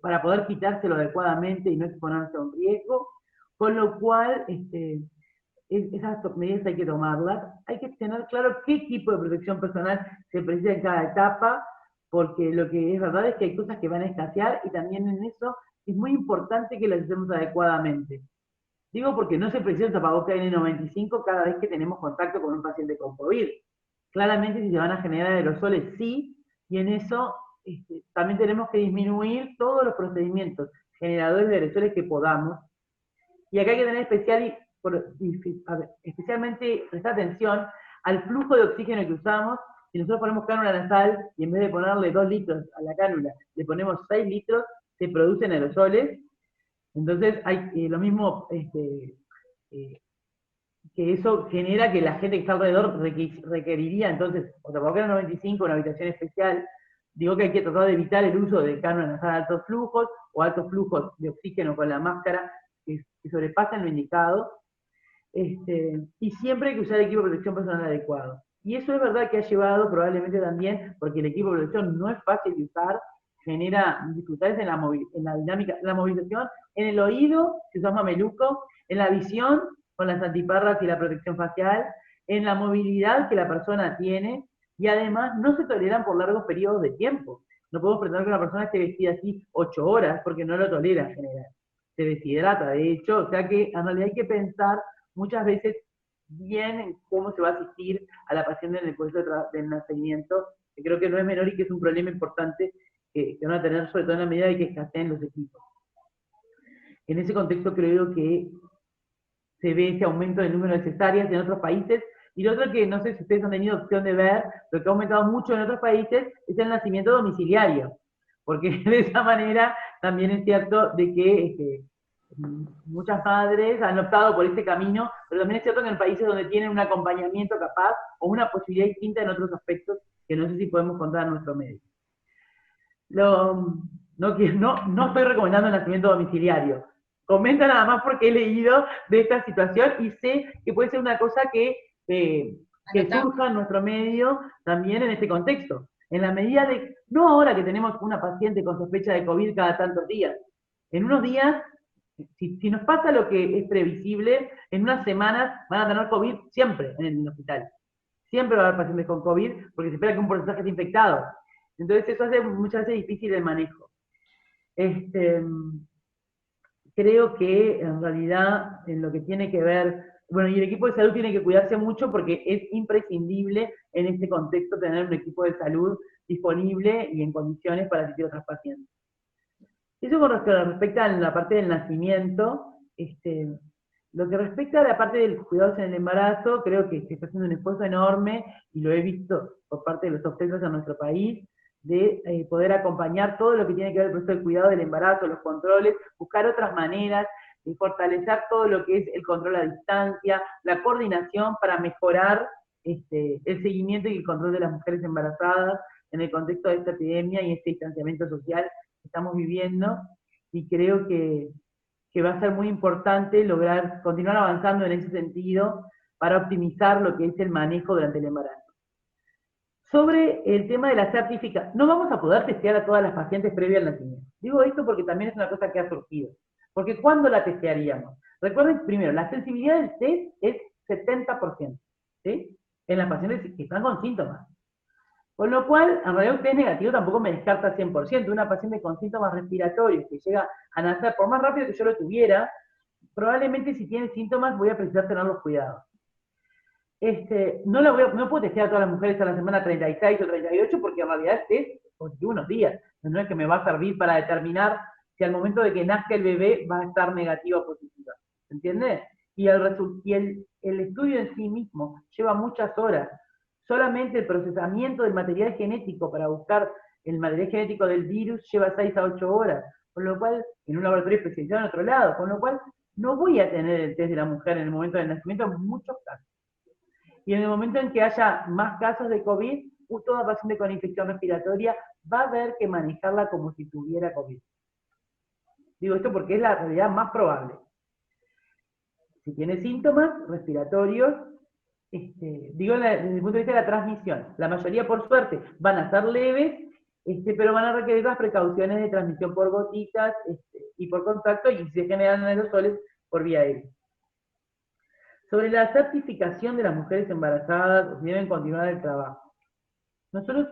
para poder quitárselo adecuadamente y no exponerse a un riesgo, con lo cual esas medidas hay que tomarlas. Hay que tener claro qué equipo de protección personal se precisa en cada etapa, porque lo que es verdad es que hay cosas que van a escasear, y también en eso es muy importante que las usemos adecuadamente. Digo porque no se precisa un tapabocas N95 cada vez que tenemos contacto con un paciente con COVID. Claramente si se van a generar aerosoles, sí, y en eso también tenemos que disminuir todos los procedimientos generadores de aerosoles que podamos. Y acá hay que tener especialmente prestar atención al flujo de oxígeno que usamos. Si nosotros ponemos cánula nasal y en vez de ponerle 2 litros a la cánula, le ponemos 6 litros, se producen aerosoles. Entonces hay lo mismo, que eso genera que la gente que está alrededor requeriría entonces o tapabocas 95, una habitación especial. Digo que hay que tratar de evitar el uso de cánula nasal de altos flujos, o altos flujos de oxígeno con la máscara que sobrepasan lo indicado. Y siempre hay que usar equipo de protección personal adecuado. Y eso es verdad que ha llevado probablemente también, porque el equipo de protección no es fácil de usar, genera dificultades en la dinámica, en la movilización, en el oído, si usas mameluco, en la visión, con las antiparras y la protección facial, en la movilidad que la persona tiene, y además no se toleran por largos periodos de tiempo. No podemos pretender que una persona esté vestida así 8 horas, porque no lo tolera en general. Se deshidrata, de hecho, o sea que en realidad hay que pensar muchas veces bien en cómo se va a asistir a la paciente en el proceso del nacimiento, que creo que no es menor y que es un problema importante que van a tener, sobre todo en la medida de que escaseen los equipos. En ese contexto creo que se ve ese aumento del número de cesáreas en otros países, y lo otro que no sé si ustedes han tenido opción de ver, lo que ha aumentado mucho en otros países es el nacimiento domiciliario, porque de esa manera también es cierto de que muchas madres han optado por este camino, pero también es cierto que en países donde tienen un acompañamiento capaz o una posibilidad distinta en otros aspectos que no sé si podemos contar en nuestro medio. No estoy recomendando el nacimiento domiciliario. Comenta nada más porque he leído de esta situación y sé que puede ser una cosa que surja en nuestro medio también en este contexto. En la medida de, no ahora que tenemos una paciente con sospecha de COVID cada tantos días, en unos días, si nos pasa lo que es previsible, en unas semanas van a tener COVID siempre en el hospital. Siempre va a haber pacientes con COVID porque se espera que un porcentaje esté infectado. Entonces eso hace muchas veces difícil el manejo. Creo que en realidad en lo que tiene que ver, bueno, y el equipo de salud tiene que cuidarse mucho porque es imprescindible en este contexto tener un equipo de salud disponible y en condiciones para asistir a otros pacientes. Eso con respecto a la parte del nacimiento, lo que respecta a la parte de los cuidados en el embarazo, creo que se está haciendo un esfuerzo enorme, y lo he visto por parte de los obstetras en nuestro país, de poder acompañar todo lo que tiene que ver con el proceso de cuidado del embarazo, los controles, buscar otras maneras de fortalecer todo lo que es el control a distancia, la coordinación para mejorar el seguimiento y el control de las mujeres embarazadas en el contexto de esta epidemia y este distanciamiento social que estamos viviendo, y creo que va a ser muy importante lograr continuar avanzando en ese sentido para optimizar lo que es el manejo durante el embarazo. Sobre el tema de la certificación, no vamos a poder testear a todas las pacientes previo al nacimiento. Digo esto porque también es una cosa que ha surgido. Porque ¿cuándo la testearíamos? Recuerden, primero, la sensibilidad del test es 70%, ¿sí? En las pacientes que están con síntomas. Con lo cual, en realidad un test negativo tampoco me descarta 100%. Una paciente con síntomas respiratorios que llega a nacer, por más rápido que yo lo tuviera, probablemente si tiene síntomas voy a precisar tener los cuidados. No puedo testear a todas las mujeres a la semana 36 o 38 porque en realidad el test es positivo unos días. No es que me va a servir para determinar si al momento de que nazca el bebé va a estar negativa o positiva. ¿Se entiende? Y el estudio en sí mismo lleva muchas horas. Solamente el procesamiento del material genético para buscar el material genético del virus lleva 6 a 8 horas. Con lo cual, en un laboratorio especializado en otro lado, con lo cual no voy a tener el test de la mujer en el momento del nacimiento en muchos casos. Y en el momento en que haya más casos de COVID, toda paciente con infección respiratoria va a haber que manejarla como si tuviera COVID. Digo esto porque es la realidad más probable. Si tiene síntomas respiratorios, digo desde el punto de vista de la transmisión, la mayoría por suerte van a ser leves, pero van a requerir las precauciones de transmisión por gotitas y por contacto, y se generan aerosoles por vía aérea. Sobre la certificación de las mujeres embarazadas, si deben continuar el trabajo. Nosotros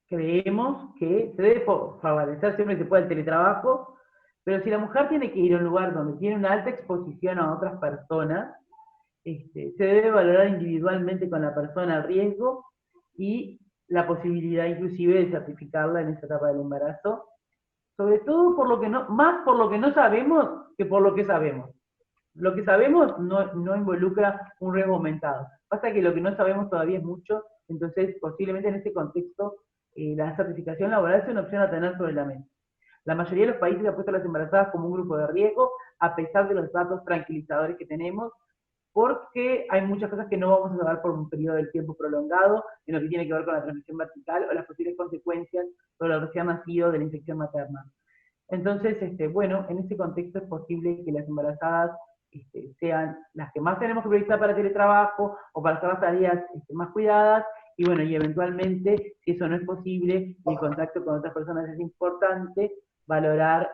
creemos que se debe favorecer siempre que se pueda el teletrabajo, pero si la mujer tiene que ir a un lugar donde tiene una alta exposición a otras personas, se debe valorar individualmente con la persona el riesgo y la posibilidad inclusive de certificarla en esa etapa del embarazo, sobre todo más por lo que no sabemos que por lo que sabemos. Lo que sabemos no involucra un riesgo aumentado. Pasa que lo que no sabemos todavía es mucho, entonces posiblemente en este contexto la certificación laboral es una opción a tener sobre la mesa. La mayoría de los países ha puesto a las embarazadas como un grupo de riesgo, a pesar de los datos tranquilizadores que tenemos, porque hay muchas cosas que no vamos a saber por un periodo de tiempo prolongado, en lo que tiene que ver con la transmisión vertical o las posibles consecuencias sobre el recién nacido de la infección materna. Entonces, bueno, en este contexto es posible que las embarazadas sean las que más tenemos que priorizar para teletrabajo o para hacer las tareas más cuidadas, y bueno, y eventualmente, si eso no es posible, y el contacto con otras personas es importante, valorar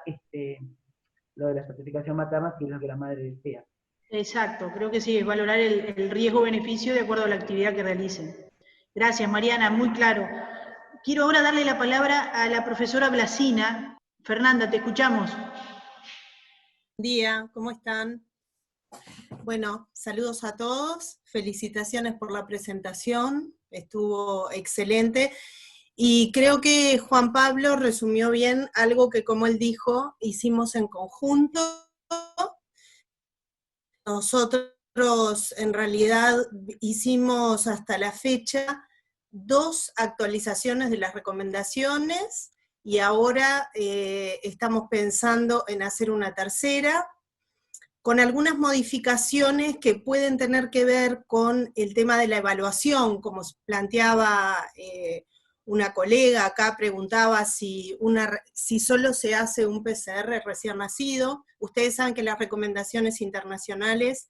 lo de la certificación materna si es lo que la madre desea. Exacto, creo que sí, es valorar el riesgo-beneficio de acuerdo a la actividad que realicen. Gracias, Mariana, muy claro. Quiero ahora darle la palabra a la profesora Blasina. Fernanda, te escuchamos. Buen día, ¿cómo están? Bueno, saludos a todos, felicitaciones por la presentación, estuvo excelente, y creo que Juan Pablo resumió bien algo que, como él dijo, hicimos en conjunto. Nosotros en realidad hicimos hasta la fecha 2 actualizaciones de las recomendaciones y ahora estamos pensando en hacer una tercera, con algunas modificaciones que pueden tener que ver con el tema de la evaluación, como planteaba una colega acá, preguntaba si solo se hace un PCR recién nacido. Ustedes saben que las recomendaciones internacionales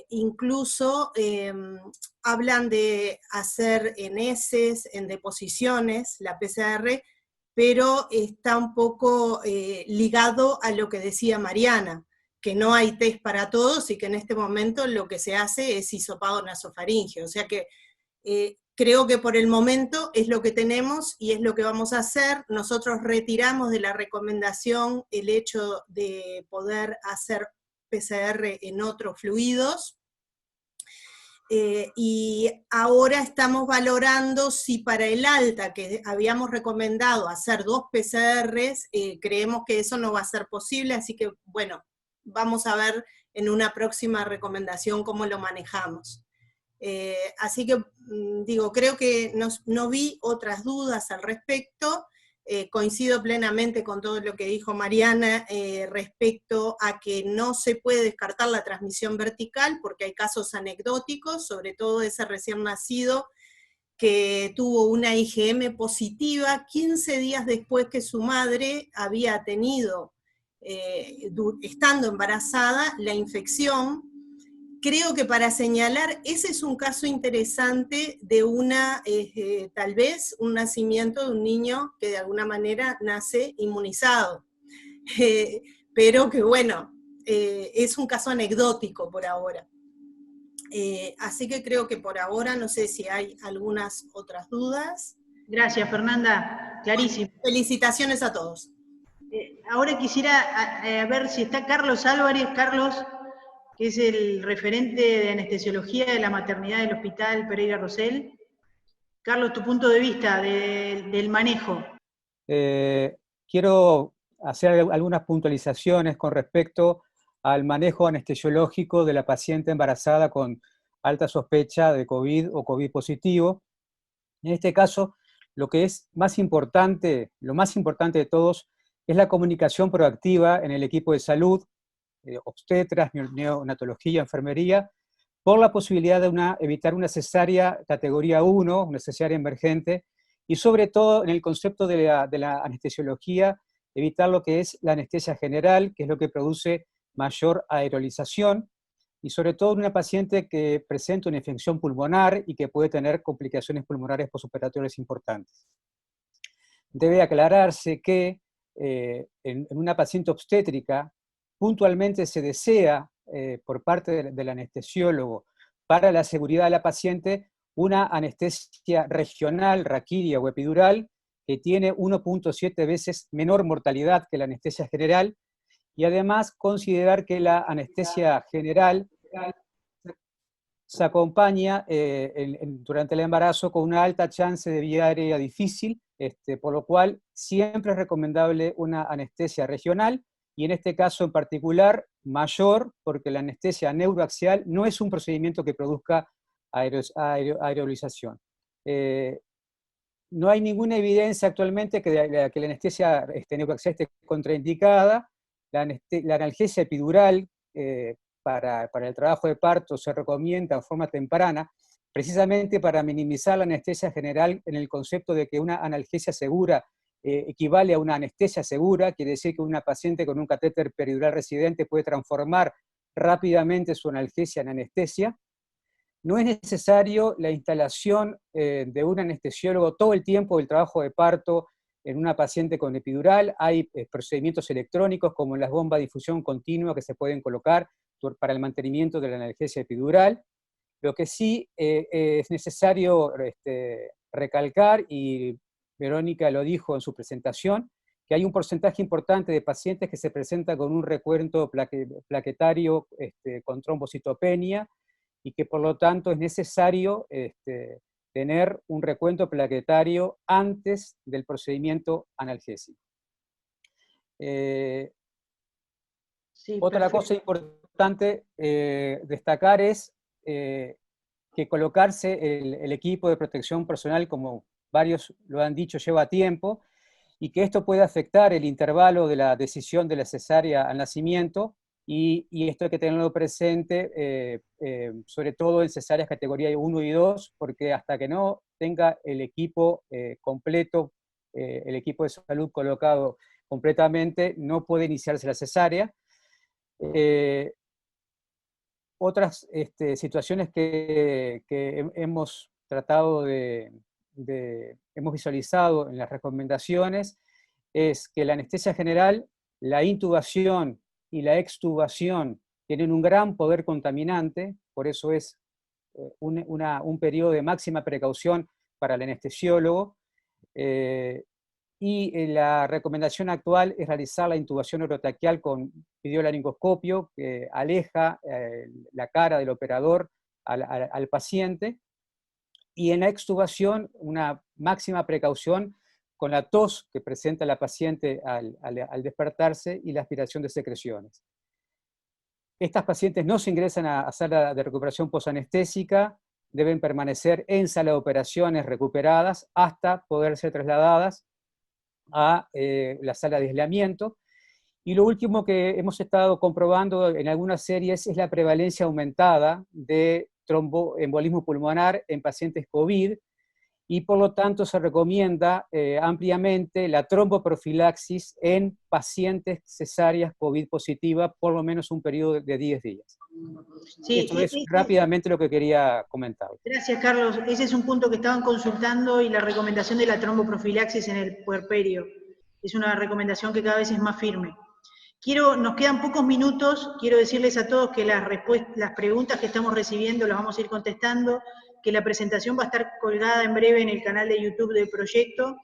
incluso hablan de hacer en heces, en deposiciones, la PCR, pero está un poco ligado a lo que decía Mariana, que no hay test para todos y que en este momento lo que se hace es hisopado nasofaríngeo. O sea que creo que por el momento es lo que tenemos y es lo que vamos a hacer. Nosotros retiramos de la recomendación el hecho de poder hacer PCR en otros fluidos, y ahora estamos valorando si para el alta, que habíamos recomendado hacer 2 PCRs, creemos que eso no va a ser posible, así que bueno, vamos a ver en una próxima recomendación cómo lo manejamos. Así que, digo, creo que no vi otras dudas al respecto. Coincido plenamente con todo lo que dijo Mariana respecto a que no se puede descartar la transmisión vertical porque hay casos anecdóticos, sobre todo ese recién nacido que tuvo una IgM positiva 15 días después que su madre había tenido, estando embarazada, la infección. Creo que para señalar, ese es un caso interesante de tal vez un nacimiento de un niño que de alguna manera nace inmunizado. Pero que bueno, es un caso anecdótico por ahora. Así que creo que por ahora, no sé si hay algunas otras dudas. Gracias, Fernanda, clarísimo. Bueno, felicitaciones a todos. Ahora quisiera ver si está Carlos Álvarez. Carlos, que es el referente de anestesiología de la maternidad del Hospital Pereira Rosell. Carlos, tu punto de vista del manejo. Quiero hacer algunas puntualizaciones con respecto al manejo anestesiológico de la paciente embarazada con alta sospecha de COVID o COVID positivo. En este caso, lo que es más importante, lo más importante de todos, es la comunicación proactiva en el equipo de salud, obstetras, neonatología, enfermería, por la posibilidad de evitar una cesárea categoría 1, una cesárea emergente, y sobre todo en el concepto de la anestesiología, evitar lo que es la anestesia general, que es lo que produce mayor aerolización, y sobre todo en una paciente que presenta una infección pulmonar y que puede tener complicaciones pulmonares postoperatorias importantes. Debe aclararse que en una paciente obstétrica, puntualmente se desea por parte del anestesiólogo para la seguridad de la paciente una anestesia regional, raquídea o epidural, que tiene 1.7 veces menor mortalidad que la anestesia general, y además considerar que la anestesia general se acompaña durante el embarazo con una alta chance de vía aérea difícil, por lo cual siempre es recomendable una anestesia regional, y en este caso en particular mayor, porque la anestesia neuroaxial no es un procedimiento que produzca aerolización. No hay ninguna evidencia actualmente que la anestesia neuroaxial esté contraindicada. La analgesia epidural para el trabajo de parto se recomienda en forma temprana, precisamente para minimizar la anestesia general en el concepto de que una analgesia segura equivale a una anestesia segura, quiere decir que una paciente con un catéter peridural residente puede transformar rápidamente su analgesia en anestesia. No es necesario la instalación de un anestesiólogo todo el tiempo del trabajo de parto en una paciente con epidural. Hay procedimientos electrónicos como las bombas de difusión continua que se pueden colocar para el mantenimiento de la analgesia epidural. Lo que sí es necesario recalcar, y Verónica lo dijo en su presentación, que hay un porcentaje importante de pacientes que se presentan con un recuento plaquetario con trombocitopenia, y que por lo tanto es necesario tener un recuento plaquetario antes del procedimiento analgésico. Sí, otra cosa importante destacar es que colocarse el equipo de protección personal, como varios lo han dicho, lleva tiempo, y que esto puede afectar el intervalo de la decisión de la cesárea al nacimiento, y esto hay que tenerlo presente, sobre todo en cesáreas categoría 1 y 2, porque hasta que no tenga el equipo completo, el equipo de salud colocado completamente, no puede iniciarse la cesárea. Otras situaciones que hemos tratado hemos visualizado en las recomendaciones es que la anestesia general, la intubación y la extubación tienen un gran poder contaminante, por eso es un periodo de máxima precaución para el anestesiólogo, y la recomendación actual es realizar la intubación orotraqueal con videolaringoscopio, que aleja la cara del operador al paciente, y en la extubación una máxima precaución con la tos que presenta la paciente al despertarse y la aspiración de secreciones. Estas pacientes no se ingresan a sala de recuperación posanestésica, deben permanecer en sala de operaciones recuperadas hasta poder ser trasladadas a la sala de aislamiento. Y lo último que hemos estado comprobando en algunas series es la prevalencia aumentada de tromboembolismo pulmonar en pacientes COVID, y por lo tanto se recomienda ampliamente la tromboprofilaxis en pacientes cesáreas COVID positiva por lo menos un periodo de 10 días. Sí, esto es rápidamente lo que quería comentar. Gracias, Carlos. Ese es un punto que estaban consultando, y la recomendación de la tromboprofilaxis en el puerperio. Es una recomendación que cada vez es más firme. Nos quedan pocos minutos, quiero decirles a todos que las preguntas que estamos recibiendo las vamos a ir contestando, que la presentación va a estar colgada en breve en el canal de YouTube del proyecto,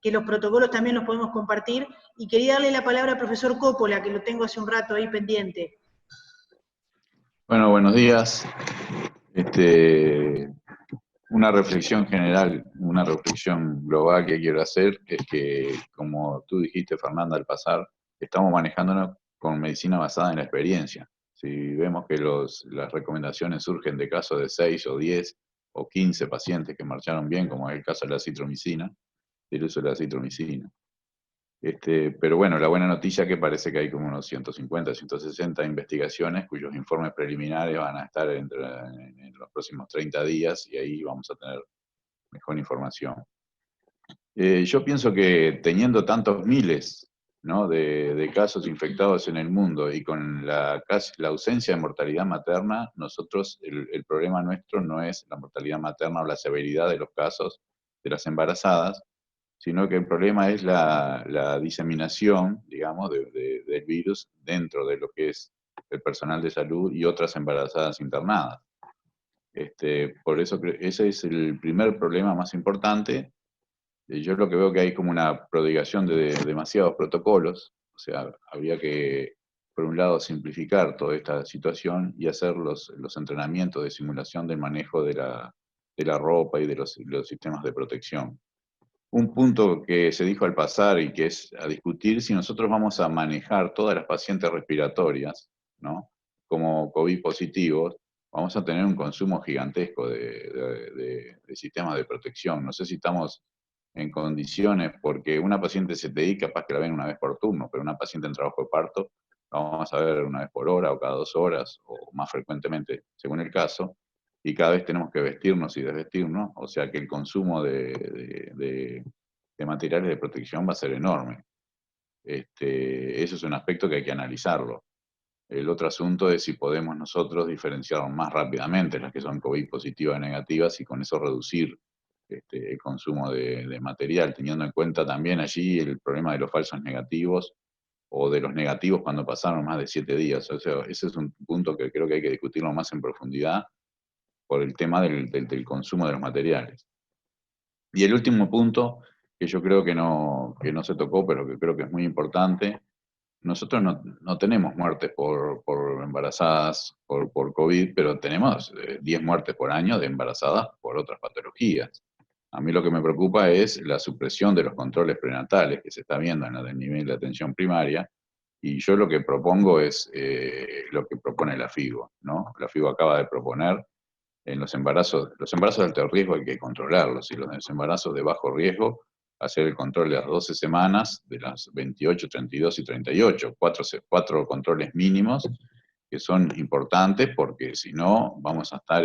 que los protocolos también los podemos compartir, y quería darle la palabra al profesor Coppola, que lo tengo hace un rato ahí pendiente. Bueno, buenos días. Una reflexión general, una reflexión global que quiero hacer es que, como tú dijiste, Fernanda, al pasar, estamos manejándonos con medicina basada en la experiencia. Si vemos que las recomendaciones surgen de casos de 6 o 10 o 15 pacientes que marcharon bien, como es el caso de la acitromicina, del uso de la acitromicina. Pero bueno, la buena noticia es que parece que hay como unos 150, 160 investigaciones cuyos informes preliminares van a estar en los próximos 30 días, y ahí vamos a tener mejor información. Yo pienso que teniendo tantos miles, ¿no?, de casos infectados en el mundo, y con la ausencia de mortalidad materna, nosotros, el problema nuestro no es la mortalidad materna o la severidad de los casos de las embarazadas, sino que el problema es la diseminación, digamos, del virus dentro de lo que es el personal de salud y otras embarazadas internadas. Por eso ese es el primer problema más importante. Yo lo que veo que hay como una prodigación de demasiados protocolos, o sea, habría que, por un lado, simplificar toda esta situación y hacer los entrenamientos de simulación del manejo de la ropa y de los sistemas de protección. Un punto que se dijo al pasar y que es a discutir, si nosotros vamos a manejar todas las pacientes respiratorias, ¿no?, como COVID positivos, vamos a tener un consumo gigantesco de sistemas de protección. No sé si estamos en condiciones, porque una paciente CTI capaz que la ven una vez por turno, pero una paciente en trabajo de parto la vamos a ver una vez por hora o cada 2 horas, o más frecuentemente, según el caso, y cada vez tenemos que vestirnos y desvestirnos, o sea que el consumo de materiales de protección va a ser enorme. Eso es un aspecto que hay que analizarlo. El otro asunto es si podemos nosotros diferenciar más rápidamente las que son COVID positivas y negativas, y con eso reducir el consumo de material, teniendo en cuenta también allí el problema de los falsos negativos, o de los negativos cuando pasaron más de 7 días. O sea, ese es un punto que creo que hay que discutirlo más en profundidad, por el tema del consumo de los materiales. Y el último punto, que yo creo que no se tocó, pero que creo que es muy importante: nosotros no tenemos muertes por embarazadas por COVID, pero tenemos 10 muertes por año de embarazadas por otras patologías. A mí lo que me preocupa es la supresión de los controles prenatales que se está viendo en el nivel de atención primaria, y yo lo que propongo es lo que propone la FIGO, ¿no? La FIGO acaba de proponer en los embarazos de alto riesgo hay que controlarlos, y los embarazos de bajo riesgo hacer el control de las 12 semanas, de las 28, 32 y 38, cuatro controles mínimos, que son importantes porque si no vamos a estar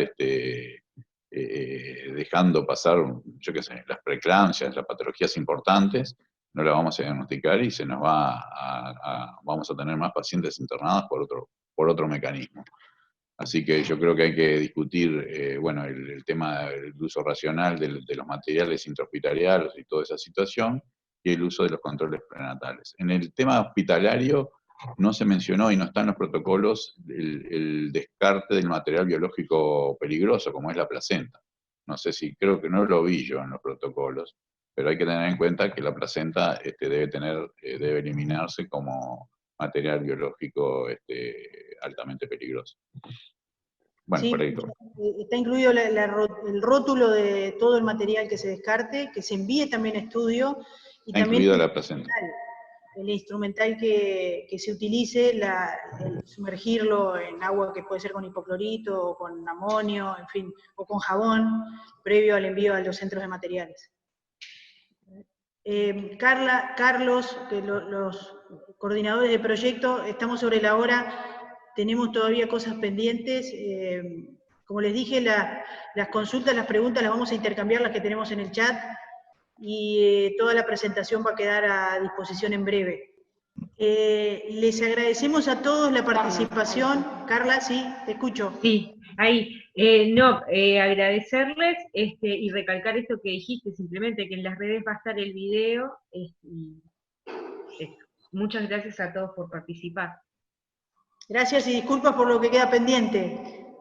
dejando pasar, yo qué sé, las preeclampsias, las patologías importantes, no las vamos a diagnosticar y se nos vamos a tener más pacientes internados por otro mecanismo. Así que yo creo que hay que discutir, bueno, el tema del uso racional de los materiales intrahospitalarios y toda esa situación, y el uso de los controles prenatales. En el tema hospitalario no se mencionó y no está en los protocolos el descarte del material biológico peligroso, como es la placenta. No sé si, creo que no lo vi yo en los protocolos, pero hay que tener en cuenta que la placenta debe eliminarse como material biológico altamente peligroso. Bueno, Sí, por ahí. está incluido el rótulo de todo el material que se descarte, que se envíe también a estudio, y está también incluido la placenta. El instrumental que se utilice, el sumergirlo en agua que puede ser con hipoclorito, o con amonio, en fin, o con jabón, previo al envío a los centros de materiales. Carlos, que los coordinadores de proyecto, estamos sobre la hora. Tenemos todavía cosas pendientes. Como les dije, las consultas, las preguntas las vamos a intercambiar, las que tenemos en el chat, y toda la presentación va a quedar a disposición en breve. Les agradecemos a todos la participación. Carla, sí, te escucho. Sí, ahí. Agradecerles y recalcar esto que dijiste, simplemente que en las redes va a estar el video. Muchas gracias a todos por participar. Gracias y disculpas por lo que queda pendiente.